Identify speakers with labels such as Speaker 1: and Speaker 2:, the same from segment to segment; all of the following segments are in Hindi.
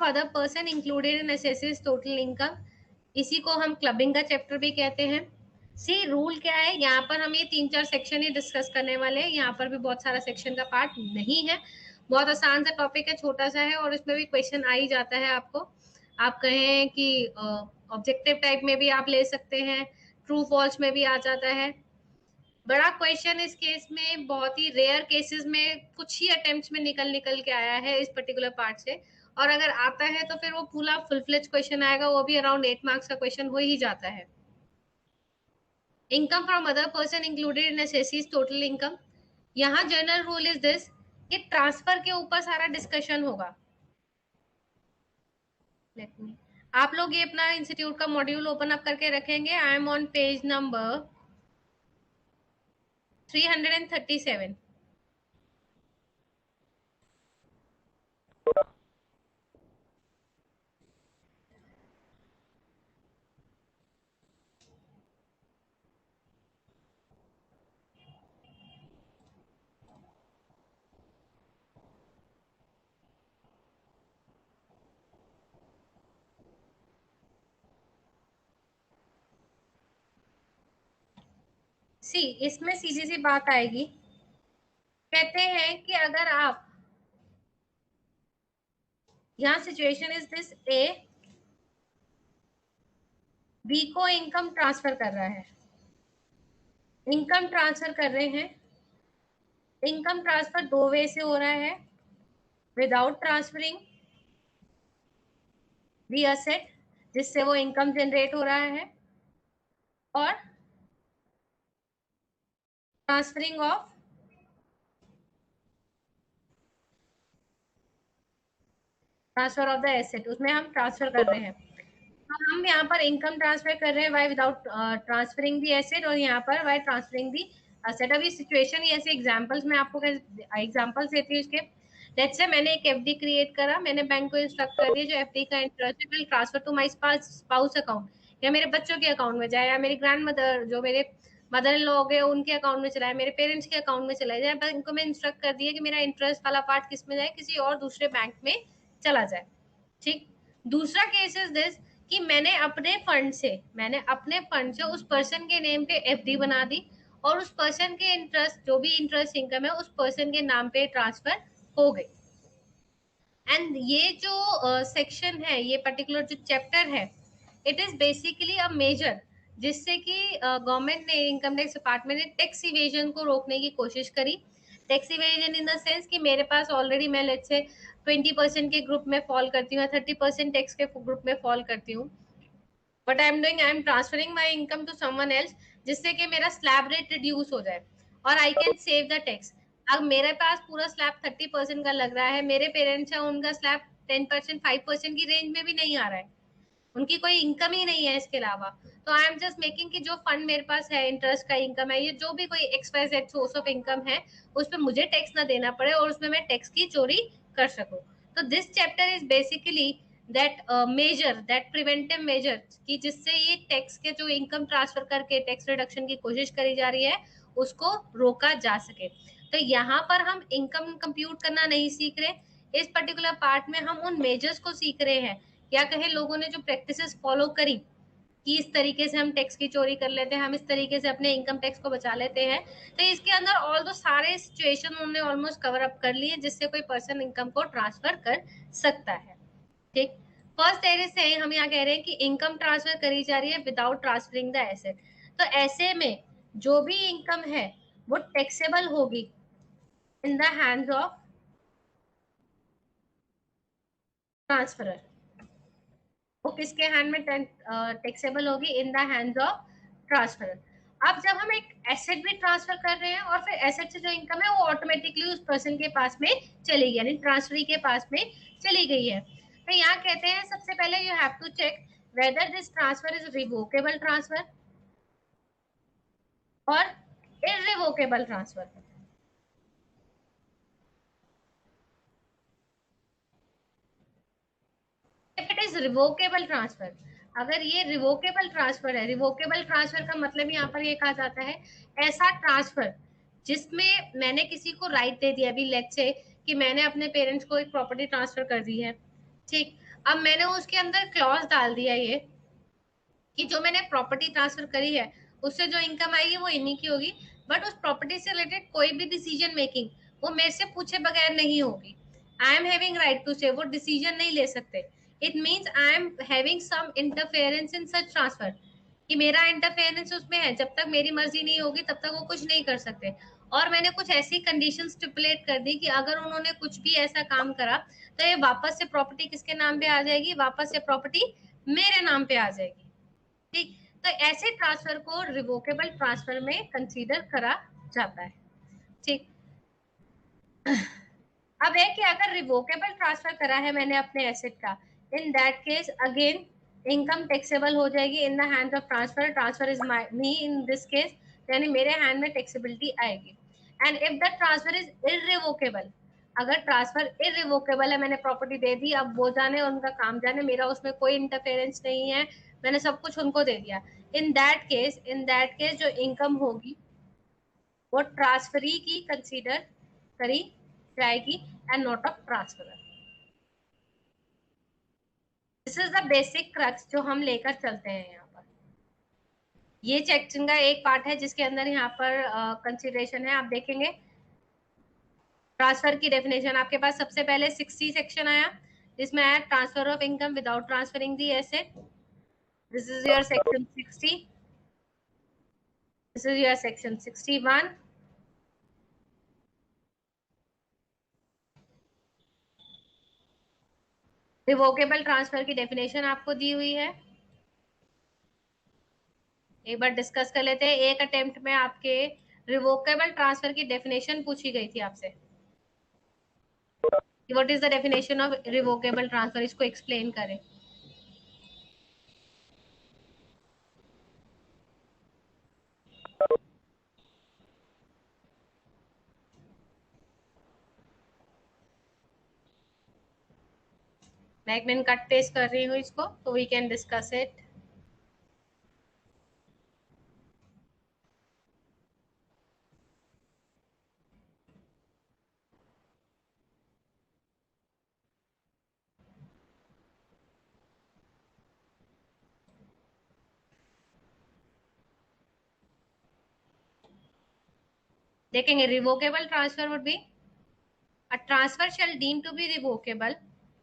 Speaker 1: Other person included in assessee's total income, इसी को हम क्लबिंग का चैप्टर भी कहते हैं। सी रूल क्या है, यहाँ पर हम ये 3-4 सेक्शन ही डिस्कस करने वाले हैं, यहाँ पर भी बहुत सारा सेक्शन का पार्ट नहीं है, बहुत आसान सा टॉपिक है, छोटा सा है, और इसमें भी क्वेश्चन आ ही जाता है आपको। आप कहें कि ऑब्जेक्टिव टाइप में भी आप ले सकते हैं, ट्रू फॉल्स में भी आ जाता है। बड़ा क्वेश्चन इस केस में बहुत ही रेयर केसेस में कुछ ही अटेम्प्ट्स में निकल के आया है इस पर्टिकुलर पार्ट से, और अगर आता है तो फिर वो पूरा फुल फ्लेज क्वेश्चन आएगा, वो भी अराउंड 8 मार्क्स का क्वेश्चन हो ही जाता है। Income from other person included in assessee's total income, यहाँ जनरल रूल इज दिस कि ट्रांसफर के ऊपर सारा डिस्कशन होगा। लेट मी, आप लोग ये अपना इंस्टीट्यूट का मॉड्यूल ओपन अप करके रखेंगे। I am on page number 337। सी, इसमें सीधी सी बात आएगी, कहते हैं कि अगर आप, यहाँ situation is this, A B को इनकम ट्रांसफर कर रहा है, इनकम ट्रांसफर कर रहे हैं, इनकम ट्रांसफर दो वे से हो रहा है, विदाउट ट्रांसफरिंग दी असेट जिससे वो इनकम जनरेट हो रहा है, और transferring of transfer of the asset, उसमें हम ट्रांसफर कर रहे हैं। तो हम यहाँ पर इनकम ट्रांसफर कर रहे हैं Y without transferring the asset, और यहाँ पर वाई ट्रांसफरिंग दी एसेट। अभी सिचुएशन ही ऐसे एग्जांपल्स में आपको एग्जांपल्स देती हूँ इसके। लेट्स से मैंने एक एफडी क्रिएट करा, मैंने बैंक को इंस्ट्रक्ट कर दिया जो एफडी का interest will transfer to my spouse account, या मेरे बच्चों के अकाउंट में जाए, या मेरी ग्रैंड मदर जो मेरे मदर इन लॉ हो गए उनके अकाउंट में चलाए, मेरे पेरेंट्स के अकाउंट में चला जाए। बैंक को मैं इंस्ट्रक्ट कर दिया कि मेरा इंटरेस्ट वाला पार्ट किस में जाए, किसी और दूसरे बैंक में चला जाए। ठीक। दूसरा केस इज दिस कि मैंने अपने फंड से उस पर्सन के नेम पे एफडी बना दी, और उस पर्सन के इंटरेस्ट जो भी इंटरेस्ट इनकम है उस पर्सन के नाम पे ट्रांसफर हो गई। एंड ये जो सेक्शन है, ये पर्टिकुलर जो चैप्टर है, it is basically a measure जिससे कि गवर्नमेंट ने, इनकम टैक्स डिपार्टमेंट ने टैक्स इवेजन को रोकने की कोशिश करी। Tax evasion in the sense कि मेरे पास ऑलरेडी, मैं लेट्स से 20% के ग्रुप में फॉल करती हूँ, 30% टैक्स के ग्रुप में फॉल करती हूँ, but I am transferring my income to someone else, जिससे कि मेरा स्लैब रेट रिड्यूस हो जाए और I can save the tax. अब मेरे पास पूरा स्लैब 30% का लग रहा है, मेरे पेरेंट्स हैं उनका स्लैब 10%, 5% की रेंज में भी नहीं आ रहा है, उनकी कोई इनकम ही नहीं है इसके अलावा। तो आई एम जस्ट मेकिंग कि जो फंड मेरे पास है, इंटरेस्ट का इनकम है, ये जो भी कोई XYZ सोर्स ऑफ इनकम है, उस पर मुझे टैक्स ना देना पड़े और उसमें मैं टैक्स की चोरी कर सकूं। तो this chapter is basically that measure, that preventive measure, कि जिससे ये टैक्स के जो इनकम ट्रांसफर करके टैक्स रिडक्शन की कोशिश करी जा रही है उसको रोका जा सके। तो यहाँ पर हम इनकम कंप्यूट करना नहीं सीख रहे, इस पर्टिकुलर पार्ट में हम उन मेजर्स को सीख रहे हैं, या कहे लोगों ने जो प्रैक्टिसेस फॉलो करी कि इस तरीके से हम टैक्स की चोरी कर लेते हैं, हम इस तरीके से अपने इनकम टैक्स को बचा लेते हैं। तो इसके अंदर ऑल दो सारे सिचुएशन उन्होंने ऑलमोस्ट कवर अप कर लिए जिससे कोई पर्सन इनकम को ट्रांसफर कर सकता है। ठीक। फर्स्ट एरिया से हम यहाँ कह रहे हैं कि इनकम ट्रांसफर करी जा रही है विदाउट ट्रांसफरिंग द एसेट, तो ऐसे में जो भी इनकम है वो टैक्सेबल होगी इन द हैंड्स ऑफ ट्रांसफरर। वो किसके हैंड में टैक्सेबल होगी? इन द हैंड्स ऑफ ट्रांसफरर। अब जब हम एक एसेट भी ट्रांसफर कर रहे हैं और फिर एसेट से जो इनकम है वो ऑटोमेटिकली उस पर्सन के पास में चली गई, यानी ट्रांसफरी के पास में चली गई है। तो यहाँ कहते हैं सबसे पहले you have to check whether this transfer is revocable transfer और irrevocable transfer. If it is revocable transfer, अगर ये रिवोकेबल ट्रांसफर है, रिवोकेबल ट्रांसफर का मतलब यहाँ पर ये कहा जाता है ऐसा ट्रांसफर जिसमें मैंने किसी को राइट दे दिया, अभी लेट्स से कि मैंने अपने पेरेंट्स को एक प्रॉपर्टी ट्रांसफर कर दी है। ठीक। अब मैंने उसके अंदर क्लॉज डाल दिया ये कि जो मैंने प्रॉपर्टी ट्रांसफर करी है उससे जो इनकम आएगी वो इन्हीं की होगी, बट उस प्रॉपर्टी से रिलेटेड कोई भी डिसीजन मेकिंग वो मेरे से पूछे बगैर नहीं होगी। I am having right to say, वो डिसीजन नहीं ले सकते। It means I am having some interference in such transfer, कि मेरा इंटरफेरेंस उसमें है, जब तक मेरी मर्जी नहीं होगी तब तक वो कुछ नहीं कर सकते। और मैंने कुछ ऐसी कंडीशन स्टिपुलेट कर दी कि अगर उन्होंने कुछ भी ऐसा काम करा तो ये वापस से प्रॉपर्टी किसके नाम पे आ जाएगी, वापस से प्रॉपर्टी मेरे नाम पे आ जाएगी। ठीक, तो ऐसे ट्रांसफर को रिवोकेबल ट्रांसफर में कंसीडर करा जाता है। ठीक, अब है कि अगर रिवोकेबल ट्रांसफर करा है मैंने अपने एसेट का, इन that case again income taxable हो जाएगी in the hand of transfer, transfer is me in this case, यानी मेरे हैंड में टैक्सेबिलिटी आएगी। And if the transfer is irrevocable, अगर ट्रांसफर इररिवोकेबल है, मैंने प्रॉपर्टी दे दी, अब वो जाने उनका काम जाने, मेरा उसमें कोई इंटरफेरेंस नहीं है, मैंने सब कुछ उनको दे दिया, इन दैट केस जो इनकम होगी वो ट्रांसफरी की कंसीडर करी जाएगी and not of transfer. This is the basic crux जो हम लेकर चलते हैं यहाँ पर। ये सेक्शन का एक पार्ट है जिसके अंदर यहाँ पर कंसीडरेशन है, आप देखेंगे ट्रांसफर की डेफिनेशन आपके पास सबसे पहले 60 सेक्शन आया, जिसमें आया transfer of income without transferring the asset, this is your section 60, this is your section 61, revocable transfer की डेफिनेशन आपको दी हुई है। एक बार डिस्कस कर लेते हैं, एक अटेम्प्ट में आपके रिवोकेबल ट्रांसफर की डेफिनेशन पूछी गई थी आपसे, what is the definition of revocable transfer, इसको एक्सप्लेन करें। मैं 1 मिनट कट पेस्ट कर रही हूँ इसको, तो वी कैन डिस्कस इट। देखेंगे revocable transfer would be a transfer shall deem to be revocable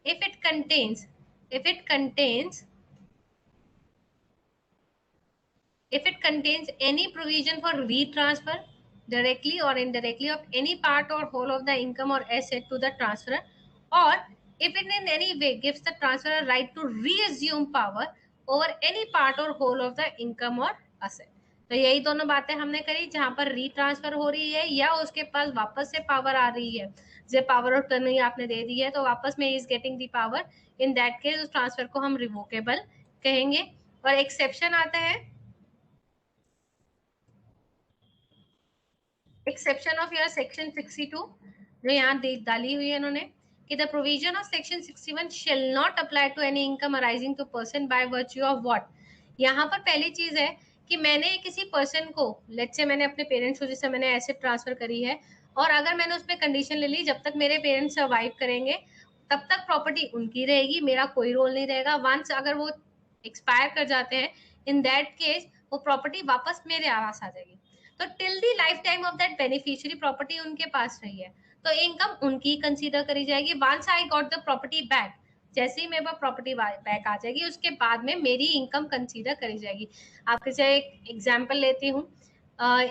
Speaker 1: if it contains if it contains if it contains any provision for retransfer directly or indirectly of any part or whole of the income or asset to the transferor, or if it in any way gives the transferor right to reassume power over any part or whole of the income or asset। तो यही दोनों बातें हमने करी, जहां पर रीट्रांसफर हो रही है या उसके पास वापस से पावर आ रही है, जब पावर ऑफ टर्निंग आपने दे दी है तो वापस में is getting the power, in that case उस ट्रांसफर को हम रिवोकेबल कहेंगे। और एक्सेप्शन आता है, एक्सेप्शन ऑफ योर सेक्शन 62 जो यहाँ डाली हुई है इन्होंने, कि the provision of section 61 shall not apply to any income arising to person by virtue of what. यहाँ पर पहली चीज है कि मैंने किसी पर्सन को, लेट्स से मैंने अपने पेरेंट्स को जिससे मैंने एसेट ट्रांसफर करी है, और अगर मैंने उसमें कंडीशन ले ली जब तक मेरे पेरेंट्स सर्वाइव करेंगे तब तक प्रॉपर्टी उनकी रहेगी, मेरा कोई रोल नहीं रहेगा। वंस अगर वो एक्सपायर कर जाते हैं, इन दैट केस वो प्रॉपर्टी वापस मेरे पास आ जाएगी। तो till the life time of that beneficiary property उनके पास रही है, तो इनकम उनकी कंसीडर करी जाएगी। Once I got the property back, जैसे ही मेरे पास प्रॉपर्टी बैक आ जाएगी उसके बाद में मेरी इनकम कंसीडर करी जाएगी। आपके से एक एग्जांपल लेती हूँ,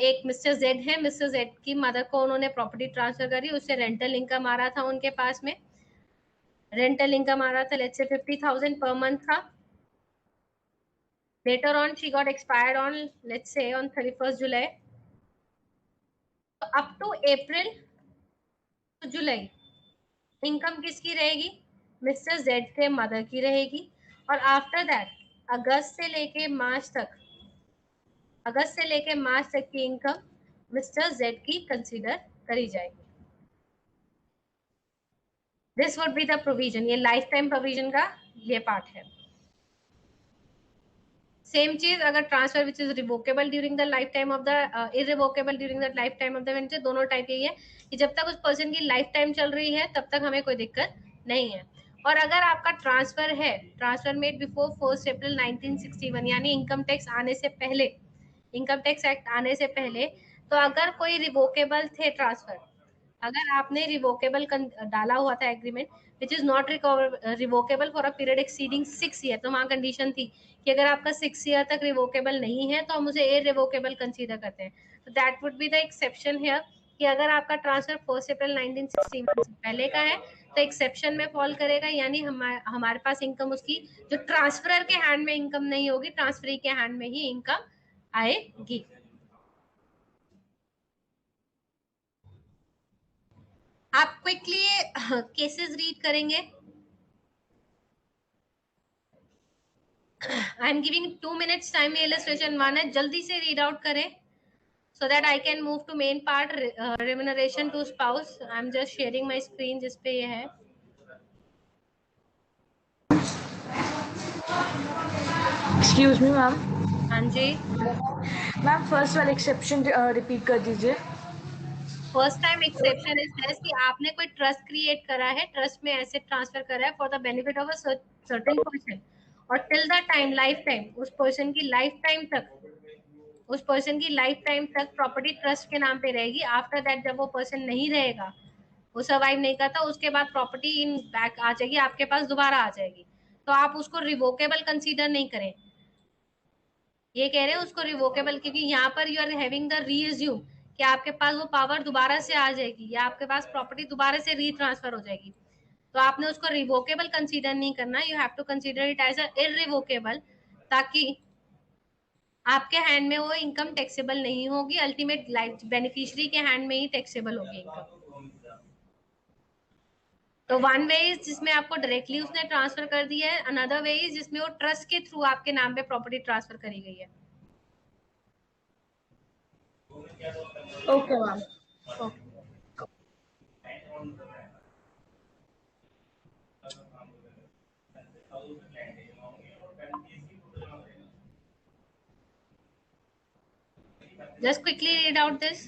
Speaker 1: एक मिस्टर जेड है, मिस्टर जेड की मदर को उन्होंने प्रॉपर्टी ट्रांसफर करी, उससे रेंटल इनकम आ रहा था उनके पास में, रेंटल इनकम आ रहा था लेट्स से 50,000 पर मंथ का। later on she got expired on let's say on 31st July, up to April to July income किसकी रहेगी, मिस्टर जेड के मदर की रहेगी। और आफ्टर दैट अगस्त से लेके मार्च तक की इनकम मिस्टर जेड की कंसीडर करी जाएगी। This would be the provision, ये लाइफ टाइम प्रोविजन का ये पार्ट है। सेम चीज अगर transfer which is revocable during the life time of the irrevocable during the life time of the venture, दोनों टाइप यही है कि जब तक उस पर्सन की लाइफ टाइम चल रही है तब तक हमें कोई दिक्कत नहीं है। और अगर आपका ट्रांसफर है, ट्रांसफर मेड बिफोर 1 अप्रैल 1961, यानी इनकम टैक्स आने से पहले, इनकम टैक्स एक्ट आने से पहले, तो अगर कोई रिवोकेबल थे ट्रांसफर, अगर आपने रिवोकेबल डाला हुआ था agreement which is not revocable for a period exceeding 6 year, तो वहां कंडीशन थी कि अगर आपका 6 ईयर तक रिवोकेबल नहीं है तो हम उसे इररिवोकेबल कंसीडर करते हैं। तो that would be the exception here, कि अगर आपका ट्रांसफर 1 अप्रैल 1961 से पहले का है तो एक्सेप्शन में फॉल करेगा, यानी हमारे पास इनकम उसकी जो ट्रांसफरर के हैंड में इनकम नहीं होगी, ट्रांसफरी के हैंड में ही इनकम आएगी। आप क्विकली केसेस रीड करेंगे। I am giving 2 minutes time, illustration 1 है, जल्दी से रीड आउट करें so that I can move to main part, remuneration to spouse. I'm just sharing my screen जिस पे ये है।
Speaker 2: Excuse me ma'am.
Speaker 1: हाँ जी
Speaker 2: मैम फर्स्ट वाला एक्सेप्शन रिपीट कर दीजिए।
Speaker 1: First time exception is this कि आपने कोई ट्रस्ट क्रिएट करा है, ट्रस्ट में एसेट ट्रांसफर करा है for the benefit of a certain person, और till the time, life time, उस पर्सन की लाइफ टाइम तक, उस पर्सन की लाइफ टाइम तक प्रॉपर्टी ट्रस्ट के नाम पे रहेगी। आफ्टर दैट जब वो पर्सन नहीं रहेगा, वो सर्वाइव नहीं करता, उसके बाद प्रॉपर्टी इन बैक आ जाएगी, आपके पास दोबारा आ जाएगी। तो आप उसको रिवोकेबल कंसीडर नहीं करें, ये कह रहे हैं उसको रिवोकेबल, क्योंकि यहाँ पर यू आर हैविंग द रीअज्यूम कि आपके पास वो पावर दोबारा से आ जाएगी या आपके पास प्रॉपर्टी दोबारा से रीट्रांसफर हो जाएगी। तो आपने उसको रिवोकेबल कंसीडर नहीं करना, you have to consider it as a irrevocable, ताकि आपके हैंड में वो इनकम टैक्सेबल नहीं होगी, अल्टीमेट लाइफ बेनिफिशियरी के हैंड में ही टैक्सेबल होगी इनकम। तो वन वे इज जिसमें आपको डायरेक्टली उसने ट्रांसफर कर दिया है, अनदर वे इज जिसमें वो ट्रस्ट के थ्रू आपके नाम पे प्रॉपर्टी ट्रांसफर करी गई है।
Speaker 2: Okay ma'am.
Speaker 1: Okay, just quickly read out this.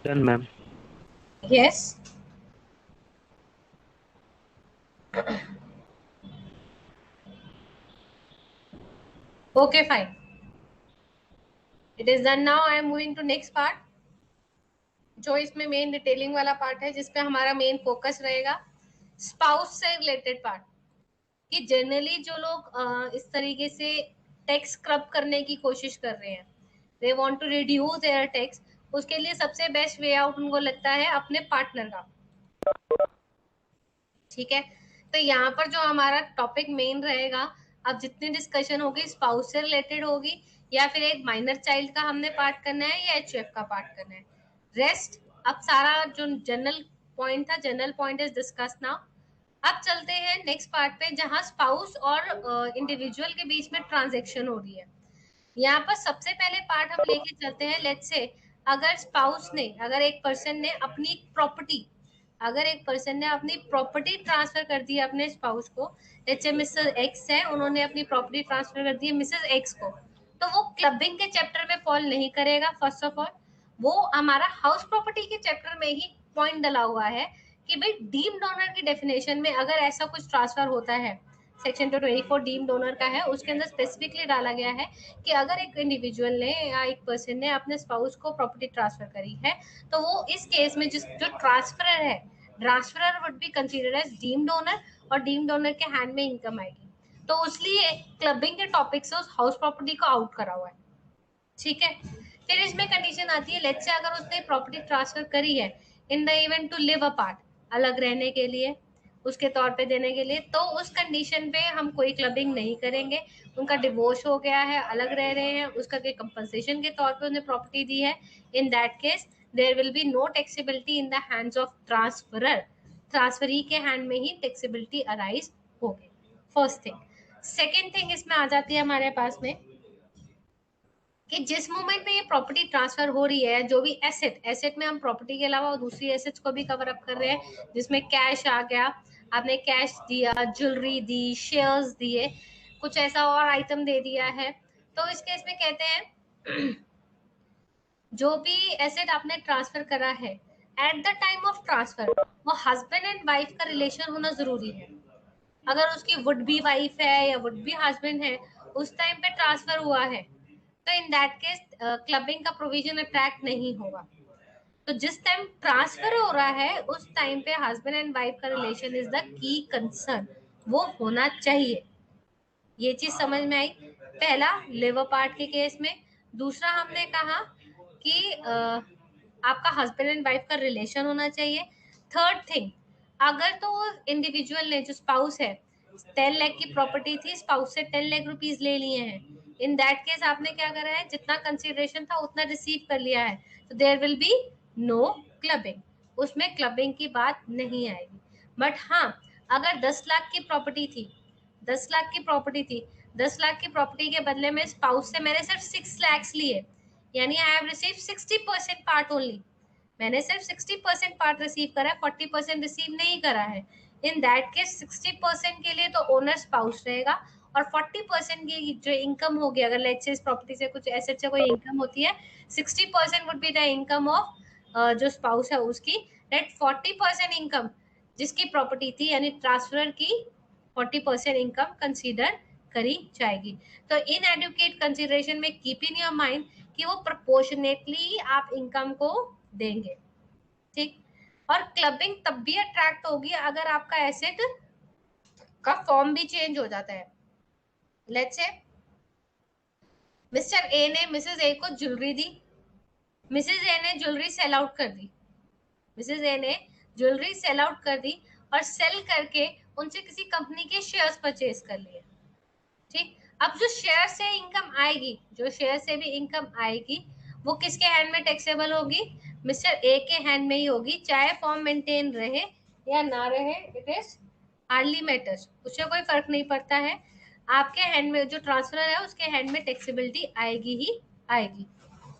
Speaker 3: Done, ma'am.
Speaker 1: Yes. Okay, fine. It is done now. I am moving to next part. जो इसमें मेन डिटेलिंग वाला पार्ट है, जिसपे हमारा मेन फोकस रहेगा, स्पाउस से रिलेटेड पार्ट। कि जनरली जो लोग इस तरीके से टैक्स स्क्रब करने की कोशिश कर रहे हैं, they want to reduce their tax, उसके लिए सबसे बेस्ट वे आउट उनको लगता है अपने पार्टनर का। ठीक है, तो यहाँ पर जो हमारा टॉपिक मेन रहेगा, अब जितनी डिस्कशन होगी स्पाउस से रिलेटेड होगी, या फिर एक माइनर चाइल्ड का हमने पार्ट करना है, या एचयूएफ का पार्ट करना है। रेस्ट अब सारा जो जनरल पॉइंट था, general point is discuss now. अब चलते हैं नेक्स्ट पार्ट पे, जहां स्पाउस और इंडिविजुअल के बीच में ट्रांजेक्शन हो रही है। यहाँ पर सबसे पहले पार्ट हम लेके चलते हैं, लेट्स से अगर स्पाउस ने, अगर एक पर्सन ने अपनी प्रॉपर्टी, अगर एक पर्सन ने अपनी प्रॉपर्टी ट्रांसफर कर दी है अपने स्पाउस को, लेट्स से मिसेस एक्स है, उन्होंने अपनी प्रॉपर्टी ट्रांसफर कर दी है मिसेस एक्स को, तो वो क्लबिंग के चैप्टर में फॉल नहीं करेगा। फर्स्ट ऑफ ऑल वो हमारा हाउस प्रॉपर्टी के चैप्टर में ही पॉइंट डला हुआ है कि भाई डीम डोनर की डेफिनेशन में अगर ऐसा कुछ ट्रांसफर होता है, सेक्शन 224 डीम डोनर का है, उसके अंदर स्पेसिफिकली डाला गया है कि अगर एक इंडिविजुअल ने या एक पर्सन ने अपने स्पाउस को प्रॉपर्टी ट्रांसफर करी है, तो वो इस केस में जो ट्रांसफरर है, transferor would be considered as deem donor, और डीम डोनर के हैंड में इनकम आएगी। तो इसलिए क्लबिंग के टॉपिक से उस हाउस प्रॉपर्टी को आउट करा हुआ है। ठीक है, फिर इसमें कंडीशन आती है, लेट्स से अगर उसने प्रॉपर्टी ट्रांसफर करी है in the event to live apart, अलग रहने के लिए, उसके तौर पे देने के लिए, तो उस कंडीशन पे हम कोई क्लबिंग नहीं करेंगे। उनका डिवोर्स हो गया है, अलग रह रहे हैं, उसका कोई कंपनसेशन के तौर पे उन्हें प्रॉपर्टी दी है, in that case there will be no taxability in the hands of transferor. Transferee के हैंड में ही टैक्सेबिलिटी अराइज होगी, फर्स्ट थिंग। सेकेंड थिंग इसमें आ जाती है हमारे पास में कि जिस मोमेंट में ये प्रॉपर्टी ट्रांसफर हो रही है, जो भी एसेट, एसेट में हम प्रॉपर्टी के अलावा दूसरी एसेट्स को भी कवर अप कर रहे हैं, जिसमें कैश आ गया, आपने कैश दिया, ज्वेलरी दी, शेयर्स दिए, कुछ ऐसा और आइटम दे दिया है, तो इस केस में कहते हैं जो भी एसेट आपने ट्रांसफर करा है, at the time of transfer वो हस्बैंड एंड वाइफ का रिलेशन होना जरूरी है। अगर उसकी वुड बी वाइफ है या वुड बी हस्बैंड है, उस टाइम पे ट्रांसफर हुआ है, तो इन दैट केस क्लबिंग का प्रोविजन अट्रैक्ट नहीं होगा। तो जिस टाइम ट्रांसफर हो रहा है उस टाइम पे हस्बैंड एंड वाइफ का relation is the key concern, वो होना चाहिए। ये चीज समझ में आई, पहला लिवर पार्ट के केस में। दूसरा हमने कहा कि आपका हस्बैंड एंड वाइफ का रिलेशन होना चाहिए। थर्ड थिंग, अगर तो इंडिविजुअल ने, जो स्पाउस है, 10 लाख की प्रॉपर्टी थी, स्पाउस से 10 लाख रुपीज ले लिए हैं, इन दैट केस आपने क्या करा है, जितना कंसिडरेशन था उतना रिसीव कर लिया है, तो there will be no clubbing, उसमें क्लबिंग की बात नहीं आएगी। बट हाँ, अगर 10 लाख की प्रॉपर्टी थी, 10 लाख की प्रॉपर्टी थी, 10 लाख की प्रॉपर्टी के बदले में स्पाउस से मैंने सिर्फ 6 लाख लिए, यानी I have receive 60% part only, मैंने सिर्फ 60% पार्ट रिसीव करा है, 40% रिसीव नहीं करा है। इन दैट केस 60% के लिए तो ओनर स्पाउस रहेगा, और 40% की जो इनकम होगी, अगर लेट्स से इस प्रॉपर्टी से कुछ एसेट से कोई इनकम होती है, 60% would be the income of जो स्पाउस है उसकी, दैट 40% इनकम जिसकी प्रॉपर्टी थी, यानी ट्रांसफर की 40% इनकम कंसीडर करी जाएगी। तो इन एडुकेट कंसिडरेशन में कीप इन योर माइंड कि वो प्रोपोर्शनेटली आप इनकम को देंगे। ठीक, और क्लबिंग तब भी अट्रैक्ट होगी अगर आपका एसेट का फॉर्म भी चेंज हो जाता है। लेट्स से मिस्टर ए ने मिसेस ए को ज्वेलरी दी, मिसेस ए ने ज्वेलरी सेल आउट कर दी, मिसेस ए ने ज्वेलरी सेल आउट कर दी, और सेल करके उनसे किसी कंपनी के शेयर्स परचेज कर लिए। ठीक, अब जो शेयर से इनकम आएगी, जो शेयर से भी इनकम आएगी, वो किसके हैंड में टैक्सेबल होगी, मिस्टर ए के हैंड में ही होगी, चाहे फॉर्म मेंटेन रहे या ना रहे, इट इज हार्डली मैटर्स, उससे कोई फर्क नहीं पड़ता है। आपके हैंड में जो ट्रांसफर है उसके हैंड में टैक्सेबिलिटी आएगी ही आएगी।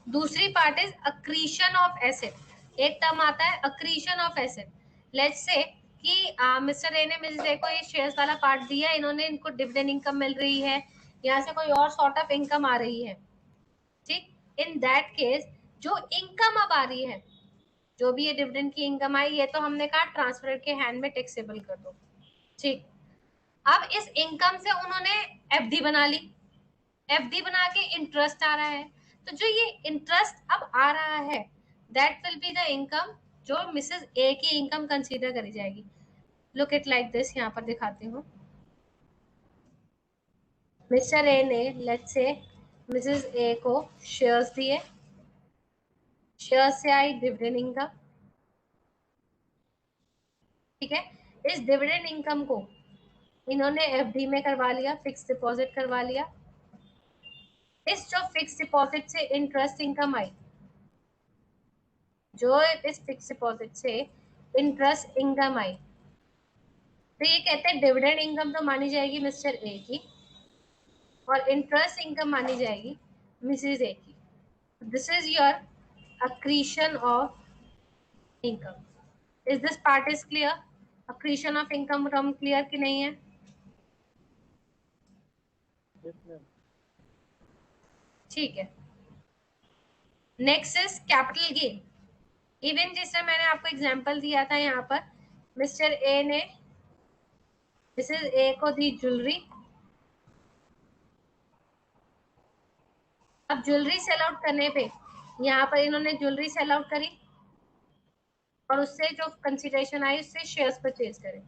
Speaker 1: दूसरी part is accretion of asset, एक टर्म आता है accretion of asset. Let's say कि मिस्टर ए ने मिसेस ए को ये शेयर्स वाला पार्ट दिया, इन्होंने, इनको डिविडेंड इनकम मिल रही है, यहाँ से कोई और सॉर्ट ऑफ इनकम आ रही है। ठीक, इन दैट केस जो इनकम अब आ रही है, जो भी ये डिविडेंड की इनकम आई, ये तो हमने कहा ट्रांसफर के हैंड में टैक्सेबल कर दो। ठीक, अब इस इनकम से उन्होंने एफडी बना ली, एफडी बना के इंटरेस्ट आ रहा है, तो जो ये इंटरेस्ट अब आ रहा है, that will be the income जो मिसेस ए की इनकम कंसीडर करी जाएगी। लुक इट लाइक दिस, यहाँ पर दिखाती हूँ। मिस्टर ए ने लेट्स से मिसेस ए को शेयर्स दिए, शेयर से आई डिविडेंड इनकम, ठीक है। इस डिविडेंड इनकम को इन्होंने एफडी में करवा लिया, फिक्स डिपॉजिट करवा लिया। इस जो फिक्स डिपॉजिट से इंटरेस्ट इनकम आई, जो इस फिक्स डिपॉजिट से इंटरेस्ट इनकम आई, तो ये कहते हैं डिविडेंड इनकम तो मानी जाएगी मिस्टर ए की और इंटरेस्ट इनकम मानी जाएगी मिसेज ए की। This is your accretion of income. Is this part is clear? Accretion of income term clear कि नहीं है? ठीक है। Next is capital gain. Even जिससे मैंने आपको एग्जांपल दिया था यहाँ पर, मिस्टर ए ने मिसेज ए को दी ज्वेलरी। अब ज्वेलरी सेल आउट करने पे यहाँ पर इन्होंने ज्वेलरी सेल आउट करी और उससे जो कंसिडरेशन आई उससे शेयर्स परचेज करे।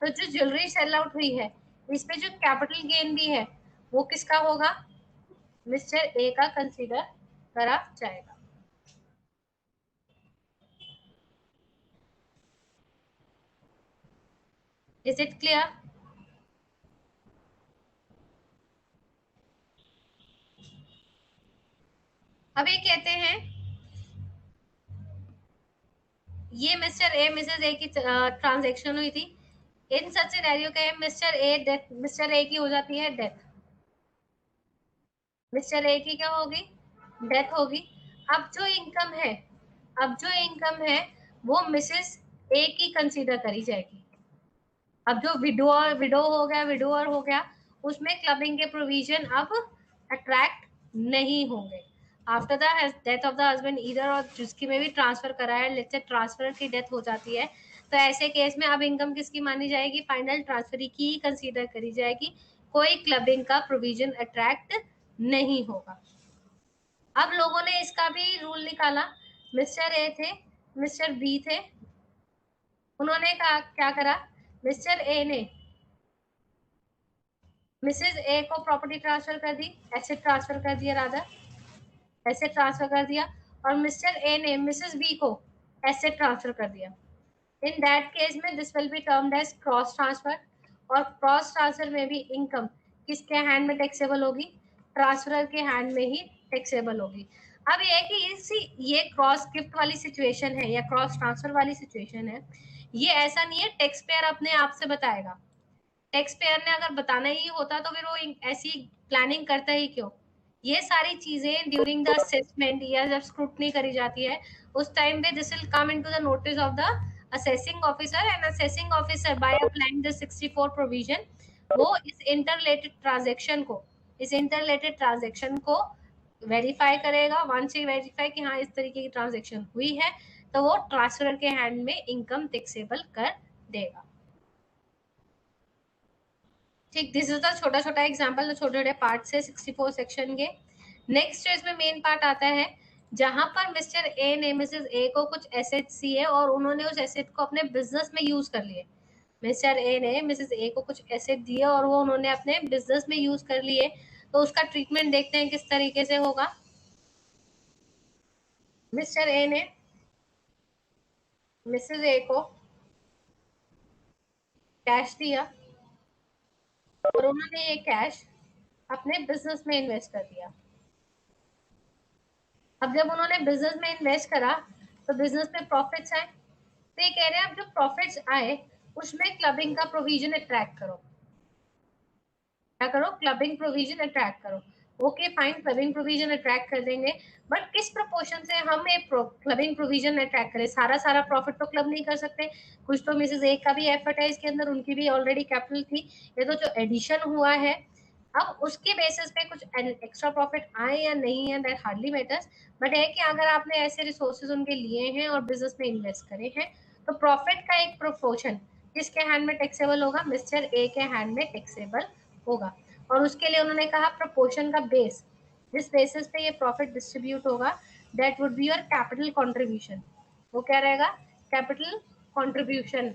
Speaker 1: तो जो ज्वेलरी सेल आउट हुई है इस पे जो कैपिटल गेन भी है वो किसका होगा? मिस्टर ए का कंसीडर करा जाएगा। Is it clear? अब ये कहते हैं ये मिस्टर ए मिसेज ए की ट्रांजैक्शन हुई थी। इन सच सिनेरियो के मिस्टर ए की हो जाती है डेथ। मिस्टर ए की क्या होगी? डेथ होगी। अब जो इनकम है वो मिसेस ए की कंसीडर करी जाएगी। अब जो विडोअर हो गया उसमें क्लबिंग के प्रोविजन अब अट्रैक्ट नहीं होंगे। After the death of the husband either, और जिसकी में भी ट्रांसफर करा है, लेट्स से ट्रांसफर की डेथ हो जाती है, तो ऐसे केस में अब इनकम किसकी मानी जाएगी? फाइनल ट्रांसफरी की ही कंसीडर करी जाएगी। कोई क्लबिंग का प्रोविजन अट्रैक्ट नहीं होगा। अब लोगों ने इसका भी रूल निकाला। मिस्टर ए थे, मिस्टर बी थे, उन्होंने कहा क्या करा? मिस्टर ए ने मिसेज ए को प्रॉपर्टी ट्रांसफर कर दी, एसेट ट्रांसफर कर दिया, रादर एसेट ट्रांसफर कर दिया, और मिस्टर ए ने मिसेज बी को एसेट ट्रांसफर कर दिया। इन दैट केस में this will be termed as cross transfer, और क्रॉस ट्रांसफर में भी इनकम किसके हैंड में टैक्सेबल होगी? ट्रांसफर के हैंड में ही टैक्सेबल होगी। अब ये कि ये क्रॉस गिफ्ट वाली सिचुएशन है या क्रॉस ट्रांसफर वाली सिचुएशन है, ये ऐसा नहीं है टैक्स पेयर अपने आप से बताएगा। टैक्स पेयर ने अगर बताना ही होता तो फिर वो ऐसी प्लानिंग करता ही क्यों? ये सारी चीजें ड्यूरिंग द असेसमेंट या जब स्क्रूटनी करी जाती है उस टाइम पे this will come into the notice of the assessing officer, and assessing officer by applying the 64 provision वो इस इंटरलेटेड ट्रांजेक्शन को वेरीफाई करेगा। वंस ये वेरीफाई कि हाँ इस तरीके की ट्रांजेक्शन हुई है तो वो ट्रांसफर के हैंड में इनकम टैक्सेबल कर देगा। ठीक, दिस इज द छोटा छोटा एग्जांपल, छोटे छोटे पार्ट से 64 सेक्शन के। नेक्स्ट जो इसमें मेन पार्ट आता है जहां पर मिस्टर ए ने मिसेस ए को कुछ एसेट दिए और उन्होंने उस एसेट को अपने बिजनेस में यूज कर लिए। मिस्टर ए ने मिसेस ए को कुछ एसेट दिए और वो उन्होंने अपने बिजनेस में यूज कर लिए, तो उसका ट्रीटमेंट देखते हैं किस तरीके से होगा। मिस्टर ए ने मिसेस ए को कैश दिया और उन्होंने ये कैश अपने बिजनेस में इन्वेस्ट कर दिया। अब जब उन्होंने बिजनेस में इन्वेस्ट करा तो बिजनेस में प्रॉफिट्स आए, तो ये कह रहे हैं अब जो प्रॉफिट्स आए उसमें क्लबिंग का प्रोविजन अट्रैक्ट करो। क्या करो? क्लबिंग प्रोविजन अट्रैक्ट करो। Okay fine, clubbing provision attract कर देंगे, बट किस प्रोपोर्शन से हम एक क्लबिंग प्रोविजन अट्रैक्ट करें? सारा प्रॉफिट तो क्लब नहीं कर सकते, कुछ तो मिसेज ए का भी एफर्ट है इसके अंदर, उनकी भी ऑलरेडी कैपिटल थी, ये तो जो एडिशन हुआ है अब उसके बेसिस पे कुछ एक्स्ट्रा प्रॉफिट आए या नहीं है दैट हार्डली मैटर्स, बट है कि अगर आपने ऐसे रिसोर्सेज उनके लिए हैं और बिजनेस में इन्वेस्ट करे हैं तो प्रॉफिट का एक प्रोपोर्शन किसके हैंड में टैक्सेबल होगा? मिस्टर ए के हैंड में टैक्सेबल होगा। और उसके लिए उन्होंने कहा प्रोपोर्शन का बेस, जिस बेसिस पे ये प्रॉफिट डिस्ट्रीब्यूट होगा that would be your capital contribution. वो क्या रहेगा? Capital contribution.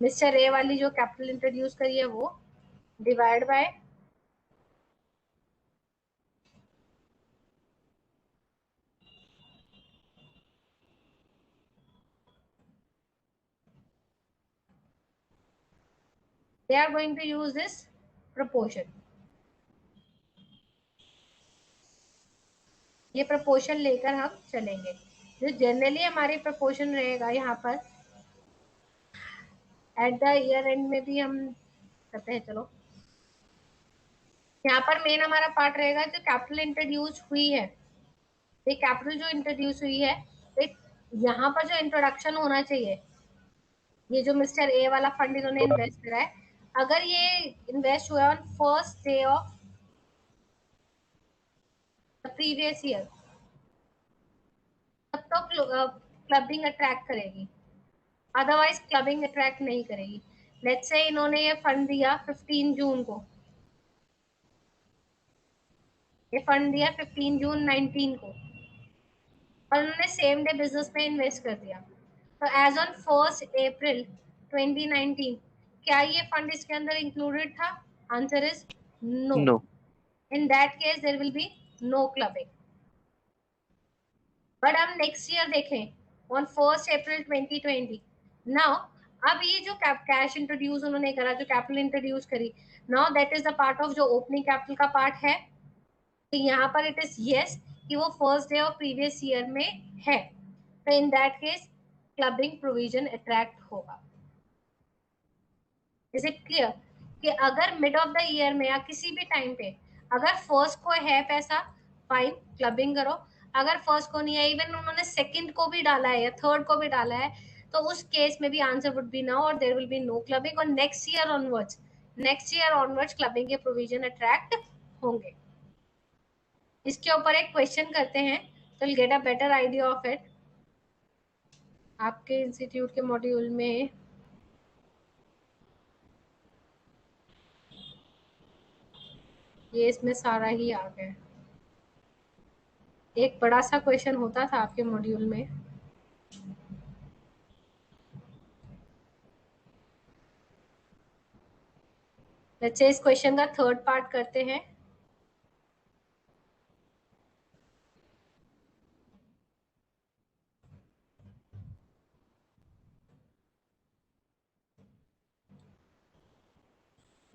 Speaker 1: मिस्टर ए वाली जो कैपिटल इंट्रोड्यूस करी है वो divide by they are going to use this proportion. ये proportion लेकर हम चलेंगे. जो जनरली हमारी proportion रहेगा यहाँ पर एट द ईयर एंड में भी हम करते हैं. चलो यहाँ पर मेन हमारा पार्ट रहेगा जो कैपिटल इंट्रोड्यूस हुई है. ये कैपिटल जो इंट्रोड्यूस हुई है, यहाँ पर जो इंट्रोडक्शन होना चाहिए, ये जो मिस्टर ए वाला फंड इन्होंने इन्वेस्ट करा है, अगर ये इन्वेस्ट हुआ on first day of the previous year, तब तो क्लबिंग अट्रैक्ट करेगी, अदरवाइज क्लबिंग अट्रैक्ट नहीं करेगी. लेट्स से इन्होंने ये फंड दिया 15 जून को, ये फंड दिया 15 जून 19 को, और उन्होंने सेम डे बिजनेस में इन्वेस्ट कर दिया. तो एज ऑन 1 अप्रैल 2019 क्या ये फंड इसके अंदर इंक्लूडेड था? Answer is no.
Speaker 3: No.
Speaker 1: In that case there will be no clubbing. But हम नेक्स्ट ईयर देखें ऑन 1 अप्रैल 2020. नाउ अब ये जो कैश इंट्रोड्यूस उन्होंने करा, जो कैपिटल इंट्रोड्यूस करी, now that is the part of जो ओपनिंग कैपिटल का पार्ट है. तो यहाँ पर इट इज यस कि वो first day of previous year में है. तो in that case clubbing provision attract होगा. इज इट क्लियर कि अगर मिड ऑफ द ईयर में या किसी भी टाइम पे अगर फर्स्ट को है पैसा, फाइन, क्लबिंग करो. अगर फर्स्ट को नहीं है, इवन उन्होंने सेकंड को भी डाला है या थर्ड को भी डाला है, तो उस केस में भी आंसर वुड बी नो और there will be no clubbing. और नेक्स्ट ईयर ऑनवर्ड्स क्लबिंग के प्रोविजन अट्रैक्ट होंगे. इसके ऊपर एक क्वेश्चन करते हैं तो will get a better idea of it. आपके इंस्टीट्यूट के मॉड्यूल में ये इसमें सारा ही आ गया. एक बड़ा सा क्वेश्चन होता था आपके मॉड्यूल में, लेट्स से इस क्वेश्चन का थर्ड पार्ट करते हैं.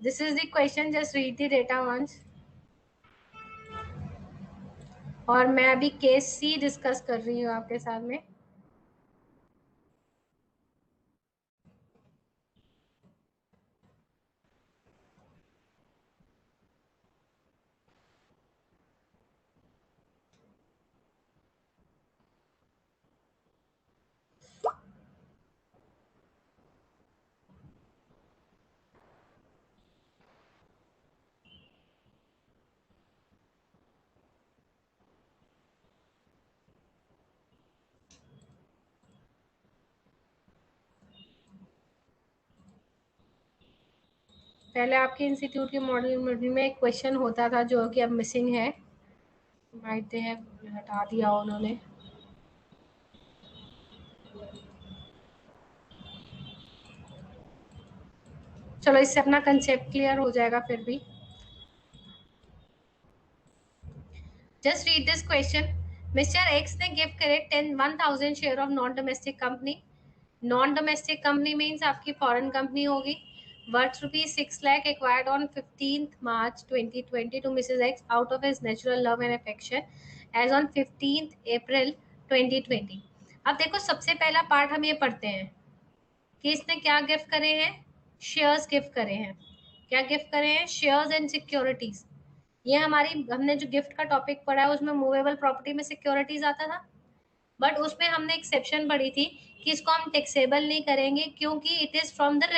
Speaker 1: This is the question, just read the data once. और मैं अभी केस सी डिस्कस कर रही हूँ आपके साथ में. पहले आपके इंस्टीट्यूट के मॉड्यूल में एक क्वेश्चन होता था जो कि अब मिसिंग है, माइट है, हटा दिया उन्होंने. चलो इससे अपना कंसेप्ट क्लियर हो जाएगा. फिर भी just read this question. Mister x ने गिफ्ट करे 10,000 share of non domestic company. Non domestic company means आपकी फॉरेन कंपनी होगी. Worth ₹6 lakh acquired on 15th March 2020 to Mrs. X out of his natural love and affection as on 15th April 2020. अब देखो सबसे पहला पार्ट हम ये पढ़ते हैं कि इसने क्या गिफ्ट करे हैं? शेयर्स गिफ्ट करे हैं. क्या गिफ्ट करे हैं? Shares and securities. ये हमने जो गिफ्ट का टॉपिक पढ़ा है उसमें मूवेबल प्रॉपर्टी में सिक्योरिटीज आता था, बट उसमें हमने एक्सेप्शन पढ़ी थी कि इसको हम टैक्सेबल नहीं करेंगे क्योंकि it is from the